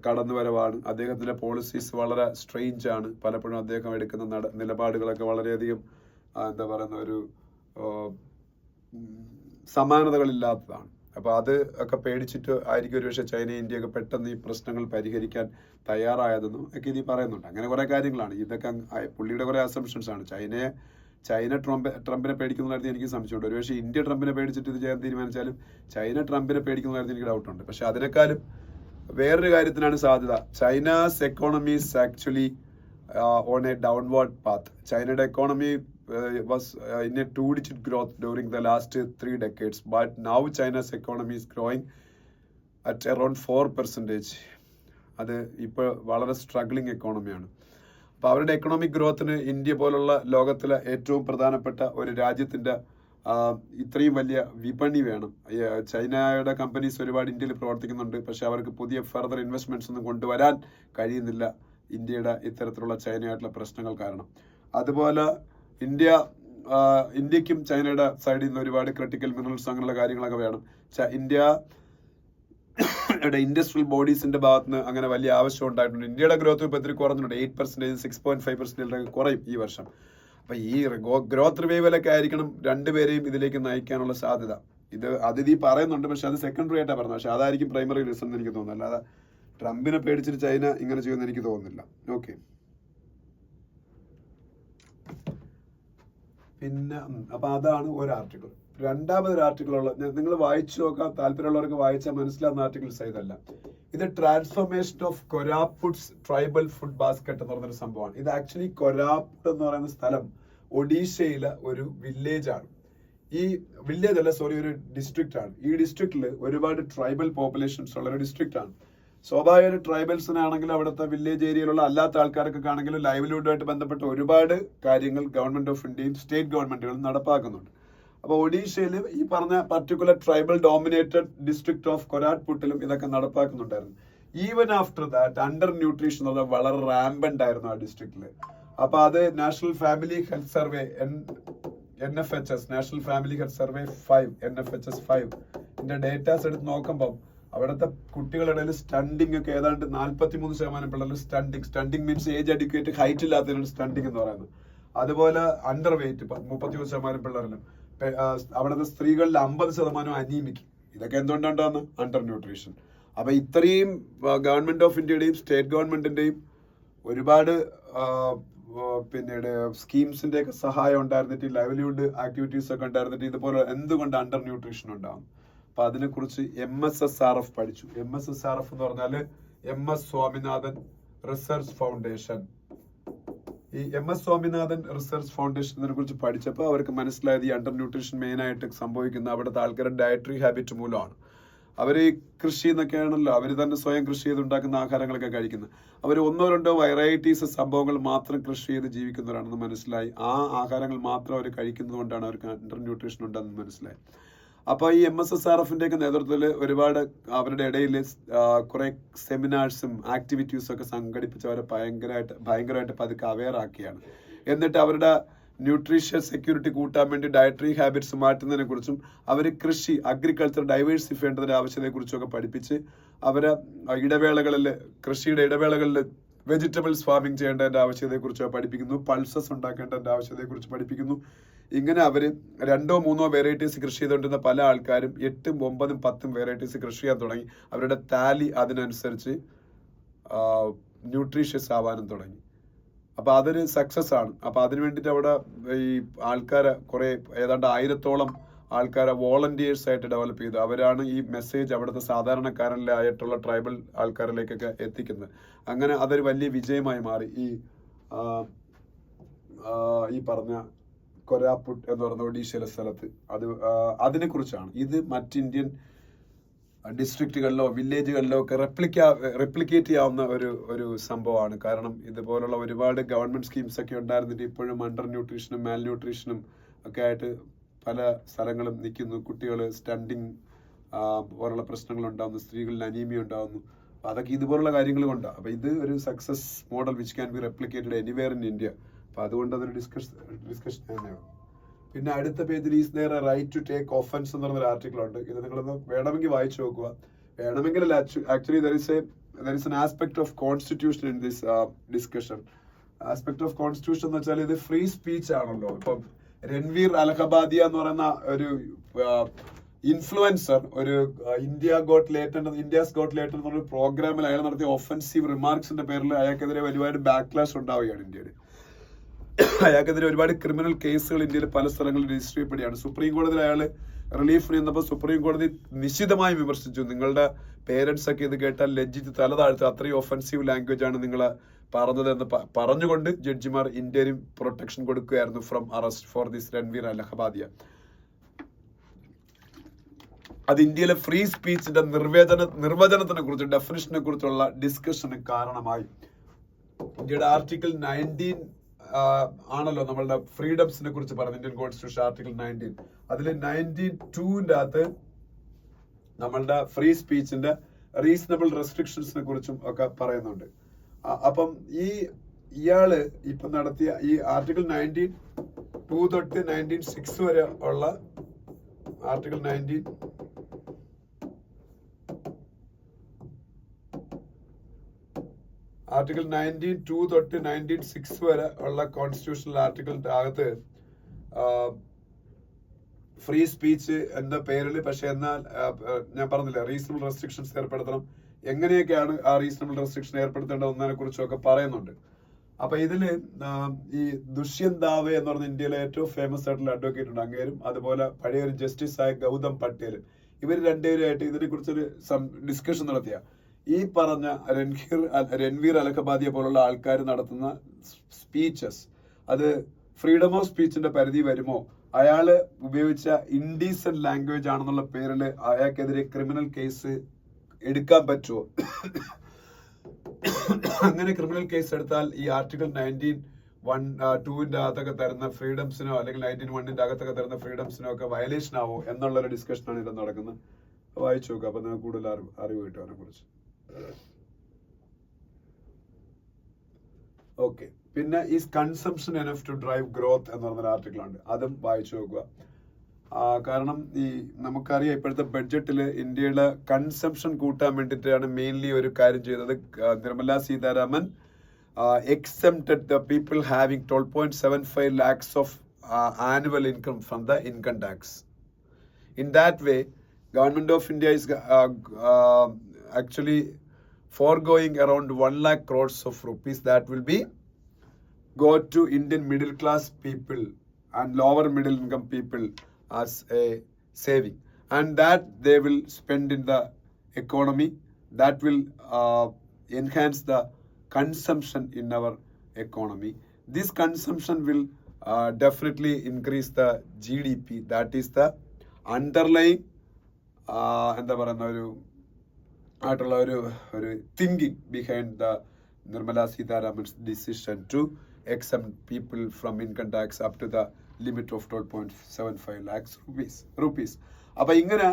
കടന്നുവരവാണ്. അദ്ദേഹത്തിന്റെ പോളിസീസ് വളരെ സ്ട്രെയിഞ്ച് ആണ്. പലപ്പോഴും അദ്ദേഹം എടുക്കുന്ന നിലപാടുകളൊക്കെ വളരെയധികം എന്താ പറയുന്ന ഒരു സമാനതകളില്ലാത്തതാണ്. അപ്പോൾ അത് ഒക്കെ പേടിച്ചിട്ട് ആയിരിക്കും ഒരുപക്ഷെ ചൈന ഇന്ത്യയൊക്കെ പെട്ടെന്ന് ഈ പ്രശ്നങ്ങൾ പരിഹരിക്കാൻ തയ്യാറായതെന്നും ഒക്കെ ഇതിൽ പറയുന്നുണ്ട്. അങ്ങനെ കുറേ കാര്യങ്ങളാണ് ഇതൊക്കെ. പുള്ളിയുടെ കുറേ അസംഷൻസ് ആണ്. ചൈന ട്രംപിനെ പേടിക്കുന്ന കാര്യത്തിൽ എനിക്ക് സംശയമുണ്ട്. ഒരുപക്ഷെ ഇന്ത്യ ട്രംപിനെ പേടിച്ചിട്ട് ഇത് ചെയ്യാൻ തീരുമാനിച്ചാലും ചൈന ട്രംപിനെ പേടിക്കുന്ന കാര്യത്തിൽ എനിക്ക് ഡൗട്ടുണ്ട്. പക്ഷെ അതിനേക്കാളും വേറൊരു കാര്യത്തിനാണ് സാധ്യത. China's economy is actually on A downward path. ചൈനയുടെ economy was in a 2-digit growth during the last 3 decades, but now China's economy is growing at around 4%. അത് ഇപ്പോൾ വളരെ സ്ട്രഗ്ലിംഗ് എക്കോണമിയാണ്. അപ്പോൾ അവരുടെ എക്കണോമിക് ഗ്രോത്തിന് ഇന്ത്യ പോലുള്ള ലോകത്തിലെ ഏറ്റവും പ്രധാനപ്പെട്ട ഒരു രാജ്യത്തിൻ്റെ ഇത്രയും വലിയ വിപണി വേണം. ചൈനയുടെ കമ്പനീസ് ഒരുപാട് ഇന്ത്യയിൽ പ്രവർത്തിക്കുന്നുണ്ട്. പക്ഷെ അവർക്ക് പുതിയ ഫർദർ ഇൻവെസ്റ്റ്മെന്റ്സ് ഒന്നും കൊണ്ടുവരാൻ കഴിയുന്നില്ല ഇന്ത്യയുടെ ഇത്തരത്തിലുള്ള ചൈനയായിട്ടുള്ള പ്രശ്നങ്ങൾ കാരണം. അതുപോലെ ഇന്ത്യക്കും ചൈനയുടെ സൈഡിൽ നിന്ന് ഒരുപാട് ക്രിട്ടിക്കൽ മിനറൽസ് അങ്ങനെയുള്ള കാര്യങ്ങളൊക്കെ വേണം. ഇന്ത്യയുടെ ഇൻഡസ്ട്രിയൽ ബോഡീസിന്റെ ഭാഗത്ത് നിന്ന് അങ്ങനെ വലിയ ആവശ്യം ഉണ്ടായിട്ടുണ്ട്. ഇന്ത്യയുടെ ഗ്രോത്ത് ഇപ്പോൾ ഇത്തിരി കുറഞ്ഞിട്ടുണ്ട്. 8%, 6.5% കുറയും ഈ വർഷം. അപ്പൊ ഈ ഗ്രോത്ത് റിവൈവലൊക്കെ ആയിരിക്കണം രണ്ടുപേരെയും ഇതിലേക്ക് നയിക്കാനുള്ള സാധ്യത. ഇത് അതിഥി പറയുന്നുണ്ട്, പക്ഷെ അത് സെക്കൻഡറി ആയിട്ടാണ് പറഞ്ഞത്. പക്ഷെ അതായിരിക്കും പ്രൈമറി റീസൺ എന്ന് എനിക്ക് തോന്നുന്നു. അല്ലാതെ ട്രംപിനെ പേടിച്ചിട്ട് ചൈന ഇങ്ങനെ ചെയ്യുമെന്ന് എനിക്ക് തോന്നുന്നില്ല. ഓക്കെ, പിന്നെ അപ്പൊ അതാണ് ഒരു ആർട്ടിക്കിൾ. രണ്ടാമതൊരു ആർട്ടിക്കിളുള്ള നിങ്ങൾ വായിച്ചു നോക്കാം, താല്പര്യമുള്ളവർക്ക് വായിച്ചാൽ മനസ്സിലാവുന്ന ആർട്ടിക്കിൾസ് ഇതല്ല. ഇത് ട്രാൻസ്ഫോർമേഷൻ ഓഫ് കൊരാപുട്ട്സ് ട്രൈബൽ ഫുഡ് ബാസ്ക്കറ്റ് എന്ന് പറഞ്ഞൊരു സംഭവമാണ്. ഇത് ആക്ച്വലി കൊരാപുട്ട് എന്ന് പറയുന്ന സ്ഥലം ഒഡീഷയിലെ ഒരു വില്ലേജ് ആണ്. ഈ വില്ലേജ് അല്ല, സോറി, ഒരു ഡിസ്ട്രിക്റ്റ് ആണ്. ഈ ഡിസ്ട്രിക്റ്റിൽ ഒരുപാട് ട്രൈബൽ പോപ്പുലേഷൻസ് ഉള്ള ഒരു ഡിസ്ട്രിക്റ്റ് ആണ്. സ്വാഭാവിക ട്രൈബൽസിനാണെങ്കിലും അവിടുത്തെ വില്ലേജ് ഏരിയയിലുള്ള അല്ലാത്ത ആൾക്കാർക്കൊക്കെ ആണെങ്കിലും ലൈവ്ലിഹുഡുമായിട്ട് ബന്ധപ്പെട്ട ഒരുപാട് കാര്യങ്ങൾ ഗവൺമെന്റ് ഓഫ് ഇന്ത്യയും സ്റ്റേറ്റ് ഗവൺമെന്റുകളും നടപ്പാക്കുന്നുണ്ട്. അപ്പോൾ ഒഡീഷയിൽ ഈ പറഞ്ഞ particular tribal dominated district of കൊരാട്ട്പുട്ടിലും ഇതൊക്കെ നടപ്പാക്കുന്നുണ്ടായിരുന്നു. Even after that under nutrition വളരെ റാമ്പന്റ് ആയിരുന്നു ആ ഡിസ്ട്രിക്റ്റിൽ. അപ്പൊ അത് national family health survey NFHS national family health survey 5 NFHS 5 ഡേറ്റാസ് എടുത്ത് നോക്കുമ്പോൾ അവിടുത്തെ കുട്ടികളുടെ ഇടയിൽ സ്റ്റണ്ടിങ് ഒക്കെ ഏതാണ്ട് 43% പിള്ളേർ stunting means age adequate height ഇല്ലാത്തതിനാണ് സ്റ്റണ്ടിങ് എന്ന് പറയുന്നത്. അതുപോലെ അണ്ടർ വെയിറ്റ് 31% പിള്ളേരിലും. അവിടുത്തെ സ്ത്രീകളിൽ 50% അനീമിക്. ഇതൊക്കെ എന്തുകൊണ്ടാണ്? Under nutrition. അപ്പൊ ഇത്രയും ഗവൺമെന്റ് ഓഫ് ഇന്ത്യയുടെയും സ്റ്റേറ്റ് ഗവൺമെന്റിന്റെയും ഒരുപാട് പിന്നീട് സ്കീംസിന്റെ ഒക്കെ സഹായം ഉണ്ടായിരുന്നിട്ട്, ലൈവ്ലിഹുഡ് ആക്ടിവിറ്റീസ് ഒക്കെ ഉണ്ടായിരുന്നിട്ട് ഇതുപോലെ എന്തുകൊണ്ട് അണ്ടർ ന്യൂട്രീഷൻ ഉണ്ടാകും? അപ്പൊ അതിനെക്കുറിച്ച് MSSRF പഠിച്ചു. MSSRF എന്ന് പറഞ്ഞാല് MS സ്വാമിനാഥൻ റിസർച്ച് ഫൗണ്ടേഷൻ. ഈ MS സ്വാമിനാഥൻ റിസർച്ച് ഫൗണ്ടേഷനെ കുറിച്ച് പഠിച്ചപ്പോൾ അവർക്ക് മനസ്സിലായത് ഈ അണ്ടർ ന്യൂട്രീഷൻ മെയിൻ ആയിട്ട് സംഭവിക്കുന്ന അവിടുത്തെ ആൾക്കാരുടെ ഡയറ്ററി ഹാബിറ്റ് മൂലമാണ്. അവർ ഈ കൃഷി എന്നൊക്കെയാണല്ലോ, അവർ തന്നെ സ്വയം കൃഷി ചെയ്തുണ്ടാക്കുന്ന ആഹാരങ്ങളൊക്കെ കഴിക്കുന്നത്. അവർ 1-2 വെറൈറ്റീസ് സംഭവങ്ങൾ മാത്രം കൃഷി ചെയ്ത് ജീവിക്കുന്നവരാണെന്ന് മനസ്സിലായി. ആ ആഹാരങ്ങൾ മാത്രം അവർ കഴിക്കുന്നത് കൊണ്ടാണ് അവർക്ക് അണ്ടർ ന്യൂട്രീഷൻ ഉണ്ടെന്ന് മനസ്സിലായി. അപ്പൊ ഈ MSSRF ഒക്കെ നേതൃത്വത്തിൽ ഒരുപാട് അവരുടെ ഇടയിൽ കുറെ സെമിനാർസും ആക്ടിവിറ്റീസും ഒക്കെ സംഘടിപ്പിച്ച് അവരെ ഭയങ്കരമായിട്ട് പതുക്കെ അവെയർ ആക്കിയാണ്. എന്നിട്ട് അവരുടെ ന്യൂട്രീഷ്യൻ സെക്യൂരിറ്റി കൂട്ടാൻ വേണ്ടി ഡയറ്ററി ഹാബിറ്റ്സ് മാറ്റുന്നതിനെ കുറിച്ചും അവർ അഗ്രികൾച്ചർ ഡൈവേഴ്സിഫൈ ചെയ്യേണ്ടതിന്റെ ആവശ്യത്തെ കുറിച്ചും ഒക്കെ പഠിപ്പിച്ച് അവരെ കൃഷിയുടെ ഇടവേളകളിൽ വെജിറ്റബിൾസ് ഫാമിംഗ് ചെയ്യേണ്ടതിന്റെ ആവശ്യത്തെ കുറിച്ച് പഠിപ്പിക്കുന്നു. പൾസസ് ഉണ്ടാക്കേണ്ടതിന്റെ ആവശ്യത്തെ കുറിച്ച് പഠിപ്പിക്കുന്നു. ഇങ്ങനെ അവര് 2-3 വെറൈറ്റീസ് കൃഷി ചെയ്തുകൊണ്ടിരുന്ന പല ആൾക്കാരും 8, 9, 10 വെറൈറ്റീസ് കൃഷി ചെയ്യാൻ തുടങ്ങി. അവരുടെ ടാലി അതിനനുസരിച്ച് ന്യൂട്രീഷ്യസ് ആവാനും തുടങ്ങി. അപ്പൊ അതൊരു സക്സസ് ആണ്. അപ്പൊ അതിനു വേണ്ടിയിട്ട് അവിടെ ഈ ആൾക്കാരെ ഏതാണ്ട് 1000-ഓളം ആൾക്കാരെ വോളണ്ടിയേഴ്സ് ആയിട്ട് ഡെവലപ്പ് ചെയ്തു. അവരാണ് ഈ മെസ്സേജ് അവിടുത്തെ സാധാരണക്കാരനിലായിട്ടുള്ള ട്രൈബൽ ആൾക്കാരിലേക്കൊക്കെ എത്തിക്കുന്നത്. അങ്ങനെ അതൊരു വലിയ വിജയമായി മാറി. ഈ പറഞ്ഞ കൊരാപുട്ട് എന്ന് പറയുന്ന ഒഡീഷയിലെ സ്ഥലത്ത് അതിനെ കുറിച്ചാണ്. ഇത് മറ്റ് ഇന്ത്യൻ ഡിസ്ട്രിക്റ്റുകളിലോ വില്ലേജുകളിലോ ഒക്കെ റെപ്ലിക്കേറ്റ് ചെയ്യാവുന്ന ഒരു സംഭവമാണ്. കാരണം ഇതുപോലുള്ള ഒരുപാട് ഗവൺമെന്റ് സ്കീംസ് ഒക്കെ ഉണ്ടായിരുന്നിട്ട് ഇപ്പോഴും അണ്ടർ ന്യൂട്രീഷനും മാൽ ന്യൂട്രീഷനും ഒക്കെ ആയിട്ട് പല സ്ഥലങ്ങളും നിൽക്കുന്നു. കുട്ടികൾ സ്റ്റണ്ടിങ് പോലുള്ള പ്രശ്നങ്ങൾ ഉണ്ടാകുന്നു, സ്ത്രീകളിൽ അനീമിയ ഉണ്ടാകുന്നു. അതൊക്കെ ഇതുപോലുള്ള കാര്യങ്ങൾ കൊണ്ടാണ്. അപ്പൊ ഇത് ഒരു success model which can be replicated anywhere in India. അപ്പൊ അതുകൊണ്ട് അതൊരു ഡിസ്കഷൻ തന്നെയാണ്. പിന്നെ അടുത്ത പേജിൽ is there a right to take offence എന്ന് പറഞ്ഞൊരു ആർട്ടിക്കിൾ ഉണ്ട്. ഇത് നിങ്ങളൊന്ന് വേണമെങ്കിൽ വായിച്ചു നോക്കുക. വേണമെങ്കിൽ actually there is an aspect of constitution in this discussion. Aspect of constitution എന്ന് വെച്ചാൽ ഇത് ഫ്രീ സ്പീച്ച് ആണല്ലോ. ഇപ്പം രൺവീർ അലഹബാദിയ എന്ന് പറയുന്ന ഒരു ഇൻഫ്ലുവൻസർ ഒരു ഇന്ത്യാസ് ഗോട്ട് ലേറ്റർ എന്നൊരു പ്രോഗ്രാമിൽ അയാൾ നടത്തിയ ഒഫൻസീവ് റിമാർക്സിന്റെ പേരിൽ അയാൾക്കെതിരെ ഒരുപാട് ബാക്ക്ലാഷ് ഉണ്ടാവുകയാണ് ഇന്ത്യയിൽ. അയാൾക്കെതിരെ ഒരുപാട് ക്രിമിനൽ കേസുകൾ ഇന്ത്യയിൽ പല സ്ഥലങ്ങളിൽ രജിസ്റ്റർ ചെയ്യപ്പെടുകയാണ്. സുപ്രീം കോടതിയിൽ അയാൾ റിലീഫിന് ചെന്നപ്പോൾ സുപ്രീം കോടതി നിശിതമായി വിമർശിച്ചു. നിങ്ങളുടെ പേരൻസ് ഒക്കെ ഇത് കേട്ടാൽ ലജ്ജിച്ച് തല താഴ്ത്തുക, അത്രയും ഒഫൻസീവ് ലാംഗ്വേജ് ആണ് നിങ്ങൾ പറഞ്ഞത് എന്ന് പറഞ്ഞുകൊണ്ട് ജഡ്ജിമാർ ഇന്ത്യയിലും പ്രൊട്ടക്ഷൻ കൊടുക്കുകയായിരുന്നു from arrest for this Ranveer Allahbadia. അത് ഇന്ത്യയിലെ ഫ്രീ സ്പീച്ചിന്റെ നിർവചനത്തിനെ കുറിച്ച്, ഡെഫിനിഷനെ കുറിച്ചുള്ള ഡിസ്കഷന് കാരണമായി. ഇന്ത്യയുടെ ആർട്ടിക്കിൾ 19 ആണല്ലോ നമ്മളുടെ ഫ്രീഡംസിനെ കുറിച്ച് പറയുന്നത്, ഇന്ത്യൻ കോൺസ്റ്റിറ്റ്യൂഷൻ ആർട്ടിക്കിൾ 19. അതിൽ 19(2) അകത്ത് നമ്മളുടെ ഫ്രീ സ്പീച്ചിന്റെ റീസണബിൾ റെസ്ട്രിക്ഷൻസിനെ കുറിച്ചും ഒക്കെ പറയുന്നുണ്ട്. അപ്പം ഇയാള് ഇപ്പൊ നടത്തിയ ഈ ആർട്ടിക്കിൾ 19(2) തൊട്ട് 19(6) വരെ ഉള്ള ആർട്ടിക്കിൾ 19(2) തൊട്ട് 19(6) വരെ ഉള്ള കോൺസ്റ്റിറ്റ്യൂഷണൽ ആർട്ടിക്കിളിന്റെ അകത്ത് ഫ്രീ സ്പീച്ച് എന്ന പേരിൽ, പക്ഷെ എന്നാൽ ഞാൻ പറഞ്ഞില്ല റീസണബിൾ റെസ്ട്രിക്ഷൻസ് ഏർപ്പെടുത്തണം. എങ്ങനെയൊക്കെയാണ് ആ റീസണബിൾ റെസ്ട്രിക്ഷൻ ഏർപ്പെടുത്തേണ്ടത് എന്നതിനെ കുറിച്ചൊക്കെ പറയുന്നുണ്ട്. അപ്പൊ ഇതില് ഈ ദുഷ്യന്ത് ദാവെ എന്ന് പറഞ്ഞ ഇന്ത്യയിലെ ഏറ്റവും ഫേമസ് ആയിട്ടുള്ള അഡ്വക്കേറ്റ് ഉണ്ട്, അങ്ങേരും അതുപോലെ പഴയ ഒരു ജസ്റ്റിസ് ആയ ഗൗതം പട്ടേലും, ഇവർ രണ്ടുപേരുമായിട്ട് ഇതിനെ കുറിച്ചൊരു ഡിസ്കഷൻ നടത്തിയ ഈ പറഞ്ഞ രൺവീർ അലഹബാദിയെ പോലുള്ള ആൾക്കാർ നടത്തുന്ന സ്പീച്ചസ് അത് ഫ്രീഡം ഓഫ് സ്പീച്ചിന്റെ പരിധി വരുമോ, അയാള് ഉപയോഗിച്ച ഇൻഡീസെന്റ് ലാംഗ്വേജ് ആണെന്നുള്ള പേരിൽ അയാൾക്കെതിരെ ക്രിമിനൽ കേസ് എടുക്കാൻ പറ്റുമോ? അങ്ങനെ ക്രിമിനൽ കേസ് എടുത്താൽ ഈ ആർട്ടിക്കിൾ 19(1)(2) അകത്തൊക്കെ തരുന്ന ഫ്രീഡംസിനോ അല്ലെങ്കിൽ 19(1) അകത്തൊക്കെ തരുന്ന ഫ്രീഡംസിനോ ഒക്കെ വയലേഷൻ ആവോ എന്നുള്ളൊരു ഡിസ്കഷനാണ് ഇത് നടക്കുന്നത്. വായിച്ചു നോക്കുക, അപ്പൊ നിങ്ങൾക്ക് കൂടുതൽ അറിവ് കിട്ടും അതിനെ കുറിച്ച്. ഓക്കെ, പിന്നെ ഈ consumption enough to drive growth എന്ന് പറഞ്ഞൊരു ആർട്ടിക്കിൾ ഉണ്ട്, അതും വായിച്ചു നോക്കുക. കാരണം ഈ നമുക്കറിയാം ഇപ്പോഴത്തെ ബഡ്ജറ്റിൽ ഇന്ത്യയുടെ കൺസംഷൻ കൂട്ടാൻ വേണ്ടിയിട്ടാണ് മെയിൻലി ഒരു കാര്യം ചെയ്തത്. Nirmala Sitharaman exempted the people having 12.75 lakhs of annual income from the income tax. In that way, Government of India is actually foregoing around 1 lakh crores of rupees that will be go to Indian middle class people and lower middle income people as a saving, and that they will spend in the economy. That will enhance the consumption in our economy. This consumption will definitely increase the GDP. That is the underlying എന്താ പറയുന്ന ആയിട്ടുള്ള ഒരു thinking behind the Nirmala Sitharaman's decision to exempt people from income tax up to the limit of 12.75 lakhs rupees. അപ്പൊ ഇങ്ങനെ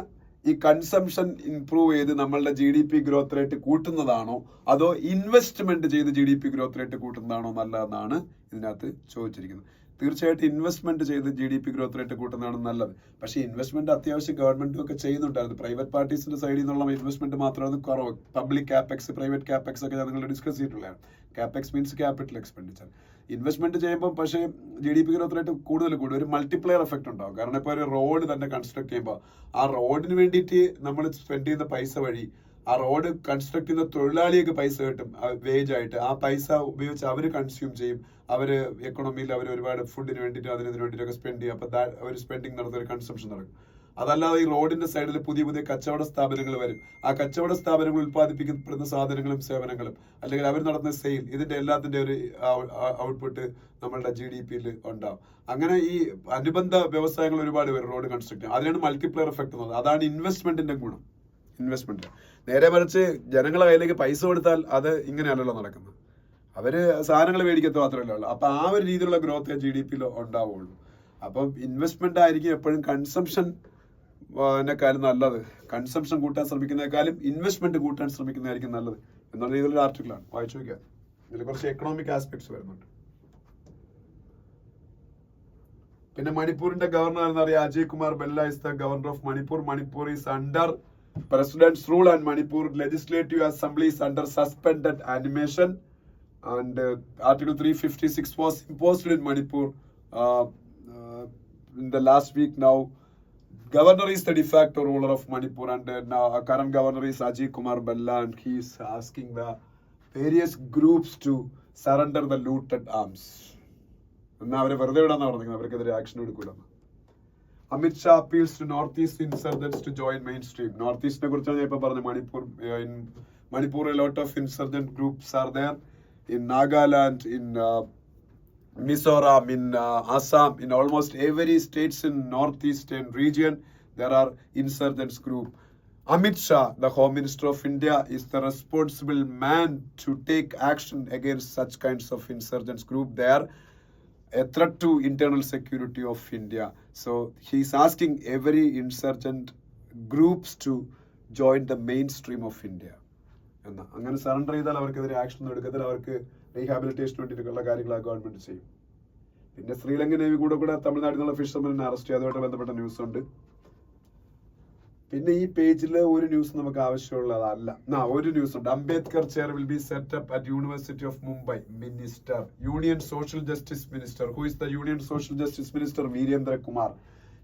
ഈ consumption improve ചെയ്ത് നമ്മളുടെ GDP growth rate കൂട്ടുന്നതാണോ അതോ ഇൻവെസ്റ്റ്മെന്റ് ചെയ്ത് GDP ഗ്രോത്ത് റേറ്റ് കൂട്ടുന്നതാണോ നല്ലതെന്നാണ് ഇതിനകത്ത് ചോദിച്ചിരിക്കുന്നത്. തീർച്ചയായിട്ടും ഇൻവെസ്റ്റ്മെന്റ് ചെയ്ത് GDP ഗ്രോത്ത് റേറ്റ് കൂട്ടുന്നതാണ് നല്ലത്. പക്ഷേ ഇൻവെസ്റ്റ്മെന്റ് അത്യാവശ്യം ഗവൺമെന്റും ഒക്കെ ചെയ്യുന്നുണ്ടായിരുന്നു. പ്രൈവറ്റ് പാർട്ടീസിന്റെ സൈഡിൽ നിന്നുള്ള ഇൻവെസ്റ്റ്മെന്റ് മാത്രമാണ് കുറവ്. പബ്ലിക് ക്യാപെക്സ്, പ്രൈവറ്റ് ക്യാപെക്സ് ഒക്കെ നിങ്ങൾ ഡിസ്കസ് ചെയ്തിട്ടുള്ളതാണ്. Capex means capital expenditure. Investment ചെയ്യുമ്പോൾ പക്ഷേ GDP ഗ്രോത്ത് റേറ്റ് കൂടുതൽ ഒരു മൾട്ടിപ്ലയർ എഫക്ട് ഉണ്ടാവും. കാരണം ഇപ്പോൾ ഒരു റോഡ് തന്നെ കൺസ്ട്രക്ട് ചെയ്യുമ്പോൾ ആ റോഡിന് വേണ്ടിയിട്ട് നമ്മൾ സ്പെൻഡ് ചെയ്യുന്ന പൈസ വഴി ആ റോഡ് കൺസ്ട്രക്ട് ചെയ്യുന്ന തൊഴിലാളിയൊക്കെ പൈസ കിട്ടും വേജ് ആയിട്ട്. ആ പൈസ ഉപയോഗിച്ച് അവർ കൺസ്യൂം ചെയ്യും. അവര് എക്കണോമിയിൽ അവർ ഒരുപാട് ഫുഡിന് വേണ്ടിയിട്ട് ഇതിന് വേണ്ടിയിട്ടൊക്കെ സ്പെൻഡ് ചെയ്യും. അപ്പൊ അവർ സ്പെൻഡിങ് നടത്തുന്ന ഒരു കൺസംഷൻ നടക്കും. അതല്ലാതെ ഈ റോഡിന്റെ സൈഡിൽ പുതിയ പുതിയ കച്ചവട സ്ഥാപനങ്ങൾ വരും. ആ കച്ചവട സ്ഥാപനങ്ങൾ ഉത്പാദിപ്പിക്കപ്പെടുന്ന സാധനങ്ങളും സേവനങ്ങളും അല്ലെങ്കിൽ അവർ നടത്തുന്ന സെയിൽ, ഇതിന്റെ എല്ലാത്തിന്റെ ഒരു ഔട്ട്പുട്ട് നമ്മളുടെ GDP-യിൽ ഉണ്ടാവും. അങ്ങനെ ഈ അനുബന്ധ വ്യവസായങ്ങൾ ഒരുപാട് വരും റോഡ് കൺസ്ട്രക്ട് ചെയ്യാൻ. അതിനാണ് മൾട്ടിപ്ലയർ എഫക്ട് എന്നത്. അതാണ് ഇൻവെസ്റ്റ്മെന്റിന്റെ ഗുണം. ഇൻവെസ്റ്റ്മെന്റ് നേരെ മറിച്ച് ജനങ്ങളുടെ കയ്യിലേക്ക് പൈസ കൊടുത്താൽ അത് ഇങ്ങനെയല്ലല്ലോ നടക്കുന്നത്. അവര് സാധനങ്ങൾ മേടിക്കത്ത് മാത്രമല്ലേ ഉള്ളൂ. അപ്പൊ ആ ഒരു രീതിയിലുള്ള ഗ്രോത്ത് GDP-യിൽ ഉണ്ടാവുള്ളൂ. അപ്പം ഇൻവെസ്റ്റ്മെന്റ് ആയിരിക്കും എപ്പോഴും കൺസംഷനെക്കാളും നല്ലത്. കൺസംഷൻ കൂട്ടാൻ ശ്രമിക്കുന്നതിനേക്കാളും ഇൻവെസ്റ്റ്മെന്റ് കൂട്ടാൻ ശ്രമിക്കുന്നതായിരിക്കും നല്ലത് എന്നുള്ള രീതിയിലുള്ള ആർട്ടിക്കിളാണ്. വായിച്ചു നോക്കിയാൽ ഇതിൽ കുറച്ച് എക്കണോമിക് ആസ്പെക്ട്സ് വരുന്നുണ്ട്. പിന്നെ മണിപ്പൂരിന്റെ ഗവർണർ എന്നറിയാം Ajay Kumar Bella is the governor of Manipur. Manipur is under President's rule and Manipur Legislative Assembly is under suspended animation, and Article 356 was imposed in Manipur in the last week. Now Governor is the de facto ruler of Manipur, and now current governor is Ajit Kumar Bella, and he is asking the various groups to surrender the looted arms. എന്നാൽ അവരെ വെറുതെ വിടാന്നാ പറഞ്ഞത്, അവർക്കെതിരെ action എടുക്കൂല. Amit Shah appeals to Northeast insurgents to join mainstream. Northeastനെ കുറിച്ചാണ് ഞാൻ ഇപ്പൊ പറഞ്ഞത്. In Manipur a lot of insurgent groups are there. In Nagaland, in Mizoram, in Assam, in almost every states in northeastern region, there are insurgents group. Amit Shah, the Home Minister of India, is the responsible man to take action against such kinds of insurgents group. They are a threat to internal security of India. So he is asking every insurgent groups to join the mainstream of India. അങ്ങനെ surrender ചെയ്താൽ അവർക്കെതിരെ action എടുക്കത്തിൽ അവർക്ക് റീഹാബിലിറ്റേഷന് വേണ്ടിയിട്ടുള്ള കാര്യങ്ങൾ ആ government ചെയ്യും. പിന്നെ Sri Lankan navy കൂടെ തമിഴ്നാട്ടിൽ നിന്നുള്ള ഫിഷർമെനെ അറസ്റ്റ് ചെയ്യും. അതുമായിട്ട് ബന്ധപ്പെട്ട ന്യൂസ് ഉണ്ട്. പിന്നെ ഈ പേജിൽ ഒരു ന്യൂസ് നമുക്ക് ആവശ്യമുള്ളതല്ല. ഒരു ന്യൂസ് ഉണ്ട്. Ambedkar chair will be set up at university of Mumbai. Minister, union social justice minister. Who is the union social justice minister? Virendra Kumar.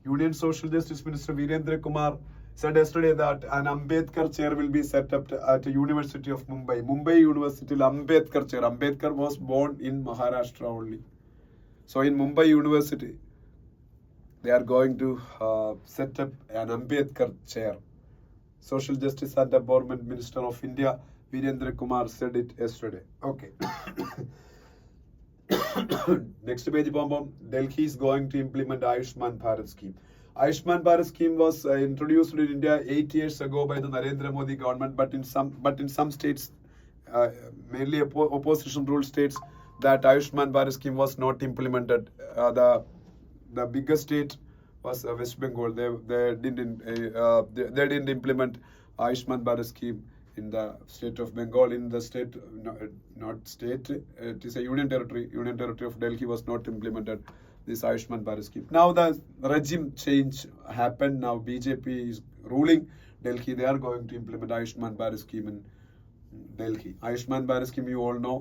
Union Social Justice Minister Virendra Kumar said yesterday that an Ambedkar chair will be set up at the University of Mumbai. Mumbai University Ambedkar chair. Ambedkar was born in Maharashtra only. So in Mumbai University, they are going to set up an Ambedkar chair. Social Justice and Empowerment Minister of India Virendra Kumar said it yesterday. Okay. Next page, Delhi is going to implement Ayushman Bharat scheme. Ayushman Bharat scheme was introduced in India 8 years ago by the Narendra Modi government, but in some states, mainly opposition ruled states, that Ayushman Bharat scheme was not implemented. The biggest state was West Bengal. They didn't implement Ayushman Bharat scheme in the state of Bengal. In the state, not state, it is a union territory. Union territory of Delhi was not implemented this Ayushman Bharat scheme. Now the regime change happened. Now BJP is ruling Delhi. They are going to implement Ayushman Bharat scheme in Delhi. Ayushman Bharat scheme, you all know,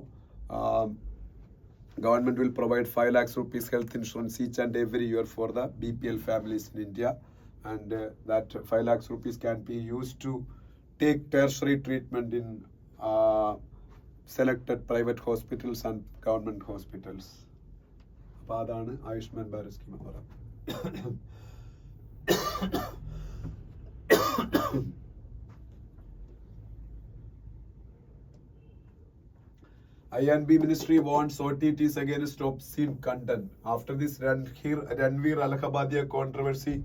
government will provide 5 lakhs rupees health insurance each and every year for the BPL families in India, and that 5 lakhs rupees can be used to take tertiary treatment in selected private hospitals and government hospitals. അപ്പോൾ അതാണ് Ayushman Bharat scheme എന്ന് പറയുന്നത്. I&B Ministry warns OTTs against obscene content. After this Ranveer Allahabadiya controversy,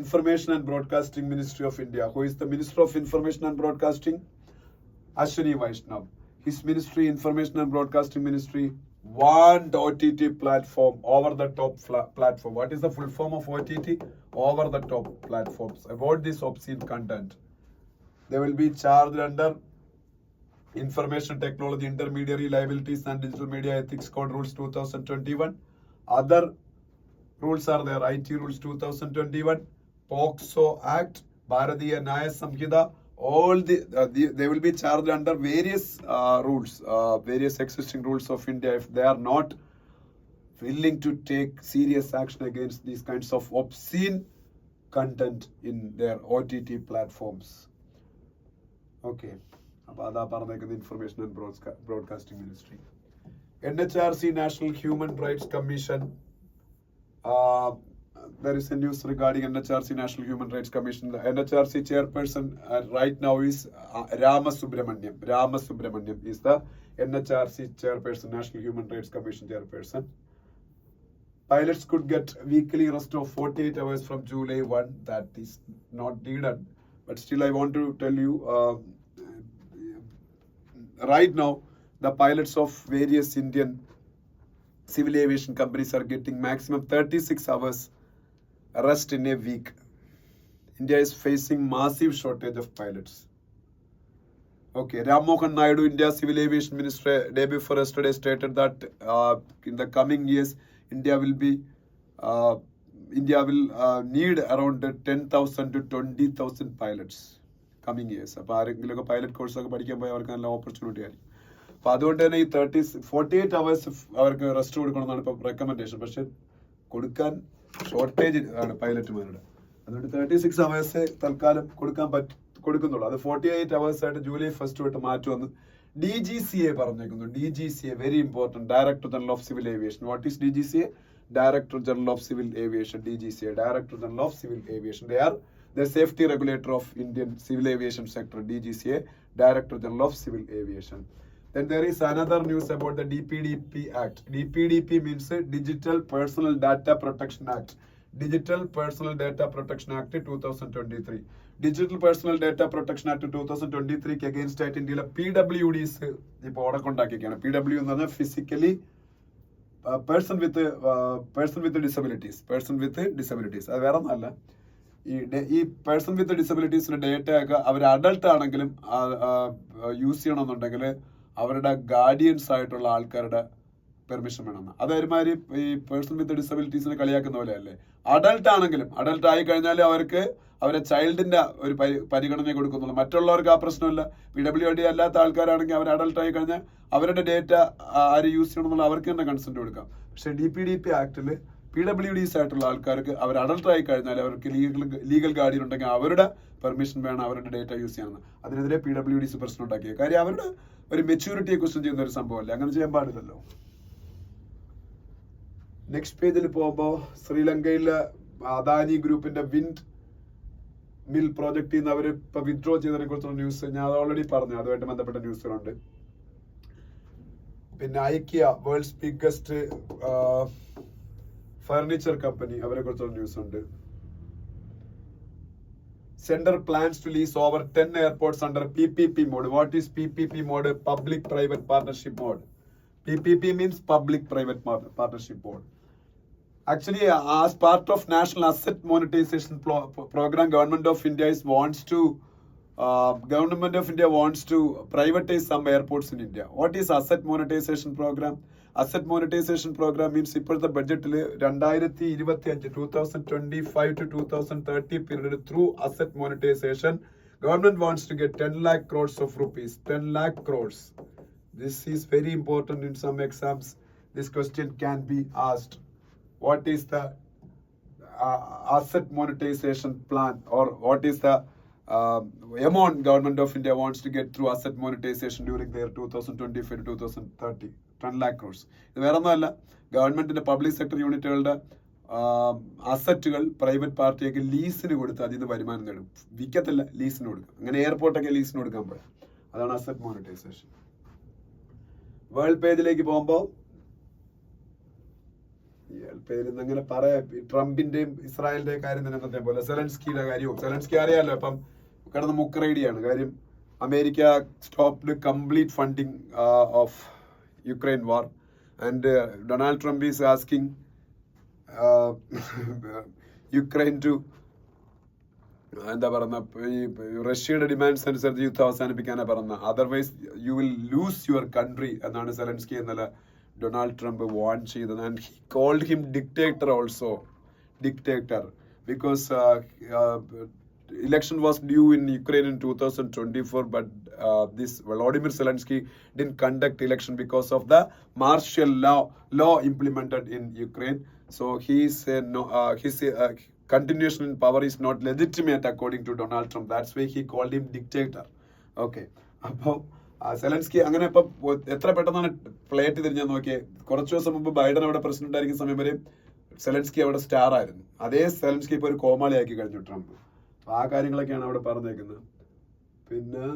Information and Broadcasting Ministry of India. Who is the Minister of Information and Broadcasting? Ashwini Vaishnav. His ministry, Information and Broadcasting Ministry, warned OTT platform, over-the-top platform. What is the full form of OTT? Over-the-top platforms. About this obscene content. They will be charged under Information Technology Intermediary Liabilities and Digital Media Ethics Code Rules 2021. Other rules are there. IT Rules 2021, POCSO Act, Bharatiya Nyaya Samhita. All they will be charged under various rules, various existing rules of India, if they are not willing to take serious action against these kinds of obscene content in their OTT platforms. Okay. Information and Broadcasting Ministry. NHRC, National Human Rights Commission. There is a news regarding NHRC, National Human Rights Commission. The NHRC chairperson right now is Rama Subramaniam. Rama Subramaniam is the NHRC chairperson, National Human Rights Commission chairperson. Pilots could get weekly rest of 48 hours from July 1. That is not needed. But still, I want to tell you, right now, the pilots of various Indian civil aviation companies are getting maximum 36 hours rest in a week. India is facing massive shortage of pilots. Okay, Ram Mohan Naidu, India Civil Aviation Minister, day before yesterday stated that in the coming years, India will need around 10,000 to 20,000 pilots coming years. അപ്പോൾ ആരെങ്കിലുമൊക്കെ pilot കോഴ്സൊക്കെ പഠിക്കാൻ പോയി അവർക്ക് നല്ല opportunity ആയിരിക്കും. അപ്പോൾ അതുകൊണ്ട് തന്നെ ഈ 48 hours അവർക്ക് റെസ്റ്റ് കൊടുക്കണമെന്നാണ് ഇപ്പോൾ റെക്കമെൻഡേഷൻ. പക്ഷെ കൊടുക്കാൻ ഷോർട്ടേജ് ആണ് പൈലറ്റുമാരുടെ. അതുകൊണ്ട് 36 hours തൽക്കാലം കൊടുക്കുന്നുള്ളൂ. അത് 48 hours ആയിട്ട് July 1 തൊട്ട് മാറ്റുമെന്ന് DGCA പറഞ്ഞേക്കുന്നു. DGCA very important, director general of civil aviation. What is DGCA? Director General of Civil Aviation, DGCA, Director General of Civil Aviation. They are the safety regulator of Indian civil aviation sector, DGCA, Director General of Civil Aviation. Then there is another news about the DPDP Act. DPDP means Digital Personal Data Protection Act. Digital Personal Data Protection Act 2023. Digital Personal Data Protection Act 2023 against ആയിട്ട് ഇന്ത്യയിലെ PWDs ഇപ്പോൾ ഓടക്കൊണ്ടാക്കിയൊക്കെയാണ്. PW എന്ന് പറഞ്ഞാൽ physically person with disabilities. അത് വേറെ ഒന്നല്ല, ഈ person with ഡിസബിലിറ്റീസിന്റെ data ഒക്കെ അവർ അഡൾട്ട് ആണെങ്കിലും യൂസ് ചെയ്യണമെന്നുണ്ടെങ്കിൽ അവരുടെ ഗാർഡിയൻസ് ആയിട്ടുള്ള ആൾക്കാരുടെ പെർമിഷൻ വേണമെന്ന്. അത് ഒരുമാതിരി ഈ പേഴ്സൺ വിത്ത് ഡിസബിലിറ്റീസിനെ കളിയാക്കുന്ന പോലെ അല്ലേ. അഡൾട്ട് ആണെങ്കിലും, അഡൾട്ട് ആയി കഴിഞ്ഞാൽ അവർക്ക് അവരെ ചൈൽഡിന്റെ ഒരു പരിഗണന കൊടുക്കുന്നുള്ളൂ. മറ്റുള്ളവർക്ക് ആ പ്രശ്നമില്ല. PWD അല്ലാത്ത ആൾക്കാരാണെങ്കിൽ അവർ അഡൾട്ട് ആയി കഴിഞ്ഞാൽ അവരുടെ ഡേറ്റ ആര് യൂസ് ചെയ്യണമെന്നുള്ള അവർക്ക് തന്നെ കൺസെന്റ് കൊടുക്കാം. പക്ഷെ DPDP ആക്ടിൽ PWDs ആയിട്ടുള്ള ആൾക്കാർക്ക് അവർ അഡൾട്ട് ആയി കഴിഞ്ഞാൽ അവർക്ക് ലീഗൽ ഗാർഡിയൻ ഉണ്ടെങ്കിൽ അവരുടെ പെർമിഷൻ വേണം അവരുടെ ഡേറ്റ യൂസ് ചെയ്യാമെന്ന്. അതിനെതിരെ PWDs പ്രശ്നം ഉണ്ടാക്കിയ കാര്യം അവരുടെ ഒരു മെച്യൂരിറ്റിയെ ക്വസ്റ്റ്യൻ ചെയ്യുന്ന ഒരു സംഭവമല്ലേ. അങ്ങനെ ചെയ്യാൻ പാടില്ലല്ലോ. നെക്സ്റ്റ് പേജിൽ പോകുമ്പോൾ ശ്രീലങ്കയിലെ അദാനി ഗ്രൂപ്പിന്റെ വിൻഡ് മിൽ പ്രോജക്റ്റിൽ നിന്ന് അവർ ഇപ്പൊ വിത്ഡ്രോ ചെയ്തതിനെ കുറിച്ചുള്ള ന്യൂസ് ഞാൻ ഓൾറെഡി പറഞ്ഞു. അതുമായിട്ട് ബന്ധപ്പെട്ട ന്യൂസുകളുണ്ട്. പിന്നെ IKEA, world's biggest furniture company, അവരെ കുറിച്ചുള്ള ന്യൂസ് ഉണ്ട്. Center plans to lease over 10 airports under PPP mode. What is PPP mode? Public-private partnership mode. PPP means public-private partnership mode. Actually, as part of National Asset Monetization Program, Government of India wants to privatize some airports in India. What is Asset Monetization Program? Asset Monetization Program means ഇപ്പോഴത്തെ ബഡ്ജറ്റിൽ 2025 to 2030 period through asset monetization, government wants to get 10 lakh crores of rupees. 10 lakh crores. This is very important in some exams. This question can be asked. What is the asset monetization plan, or what is the amount Government of India wants to get through asset monetization during their 2025 to 2030? 10 lakh crores. ഇത് വേറെ ഒന്നുമല്ല, ഗവൺമെന്റിന്റെ public sector യൂണിറ്റുകളുടെ അസറ്റുകൾ private പാർട്ടിയൊക്കെ ലീസിന് കൊടുത്ത് അതിൽ നിന്ന് വരുമാനം നേടും. വിൽക്കത്തില്ല, ലീസിന് കൊടുക്കും. അങ്ങനെ എയർപോർട്ടൊക്കെ ലീസിന് കൊടുക്കാൻ പറ്റും. അതാണ് അസറ്റ് മോണിറ്റൈസേഷൻ. വേൾഡ് പേജിലേക്ക് പോകുമ്പോൾ പേരിൽ നിന്ന് അങ്ങനെ പറയാം. ട്രംപിന്റെയും ഇസ്രായേലിന്റെയും കാര്യം തന്നെ എന്നത്തെ പോലെ സെലൻസ്കിയുടെ കാര്യവും. സെലൻസ്കി അറിയാമല്ലോ, ഇപ്പം കിടന്ന് മുക്കറൈഡിയാണ് കാര്യം. America stopped complete funding of Ukraine war, and Donald Trump is asking Ukraine to എന്താ പറയുന്ന റഷ്യയുടെ ഡിമാൻഡ്സ് അനുസരിച്ച് യുദ്ധം അവസാനിപ്പിക്കാനാണ് പറയുന്നത്. Otherwise you will lose your country എന്നാണ് സെലൻസ്കി എന്നല്ല ഡൊണാൾഡ് ട്രംപ് വാൺ ചെയ്തത്. And he called him dictator also, dictator, because election was due in Ukraine in 2024, but this Volodymyr Zelensky didn't conduct election because of the martial law implemented in Ukraine. So his continuation in power is not legitimate according to Donald Trump. That's why he called him dictator. Okay. അപ്പോൾ Zelensky അങ്ങനെ ഇപ്പം എത്ര പെട്ടെന്നാണ് plate തിരിഞ്ഞാൽ നോക്കിയേ. കുറച്ച് ദിവസം മുമ്പ് Biden അവിടെ പ്രസിഡന്റ് ആയിരിക്കുന്ന സമയം വരെ സെലൻസ്കി അവിടെ സ്റ്റാർ ആയിരുന്നു. അതേ സെലൻസ്കി ഇപ്പോൾ ഒരു കോമാളിയാക്കി കഴിഞ്ഞു ട്രംപ്. ആ കാര്യങ്ങളൊക്കെയാണ് അവിടെ പറഞ്ഞേക്കുന്നത്. പിന്നെ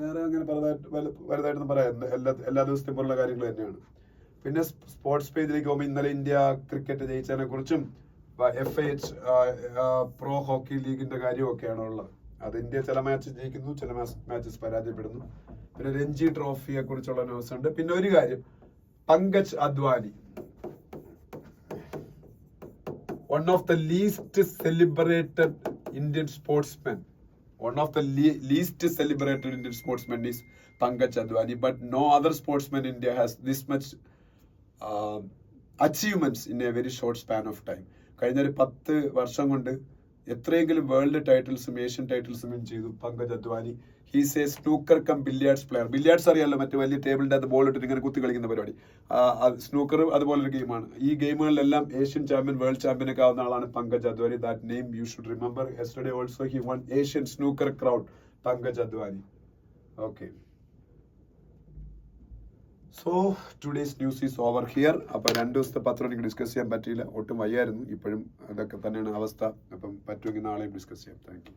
വേറെ അങ്ങനെ വലുതായിട്ടൊന്നും പറയാം. എല്ലാ ദിവസത്തെയും പോലുള്ള കാര്യങ്ങൾ തന്നെയാണ്. പിന്നെ സ്പോർട്സ് പേജിലേക്ക് പോകുമ്പോൾ ഇന്നലെ ഇന്ത്യ ക്രിക്കറ്റ് ജയിച്ചതിനെ കുറിച്ചും FIH പ്രോ ഹോക്കി ലീഗിന്റെ കാര്യമൊക്കെയാണ് ഉള്ളത്. അത് ഇന്ത്യ ചില മാച്ച് ജയിക്കുന്നു, ചില മാച്ചസ് പരാജയപ്പെടുന്നു. പിന്നെ രഞ്ജി ട്രോഫിയെ കുറിച്ചുള്ള ന്യൂസ് ഉണ്ട്. പിന്നെ ഒരു കാര്യം, Pankaj Advani, one of the least celebrated Indian sportsmen. One of the least celebrated Indian sportsmen is Pankaj Advani, but no other sportsman in India has this much achievements in a very short span of time. കഴിഞ്ഞ ഒരു 10 വർഷം കൊണ്ട് എത്രയെങ്കിലും world ടൈറ്റിൽസും Asian ടൈറ്റിൽസും win ചെയ്തു Pankaj Advani. He's a snooker cum billiards player. Billiards അറിയാമല്ലോ, മറ്റു വലിയ ടേബിളിൻ്റെ അകത്ത് ബോൾ ഇട്ടിട്ട് ഇങ്ങനെ കുത്തി കളിക്കുന്ന പരിപാടി. സ്നൂക്കർ അതുപോലൊരു ഗെയിമാണ്. ഈ ഗെയിമുകളിലെല്ലാം ഏഷ്യൻ ചാമ്പ്യൻ, വേൾഡ് ചാമ്പ്യൻ ഒക്കെ ആവുന്ന ആളാണ് Pankaj Advani. That name you should remember. Yesterday also he one Asian snooker crowd, Pankaj Advani. Okay, so today's news is over here. അപ്പം 2 ദിവസത്തെ പത്രം എനിക്ക് ഡിസ്കസ് ചെയ്യാൻ പറ്റിയില്ല, ഒട്ടും വയ്യായിരുന്നു. ഇപ്പോഴും അതൊക്കെ തന്നെയാണ് അവസ്ഥ. അപ്പം പറ്റുമെങ്കിൽ നാളെയും ഡിസ്കസ് ചെയ്യാം. Thank you.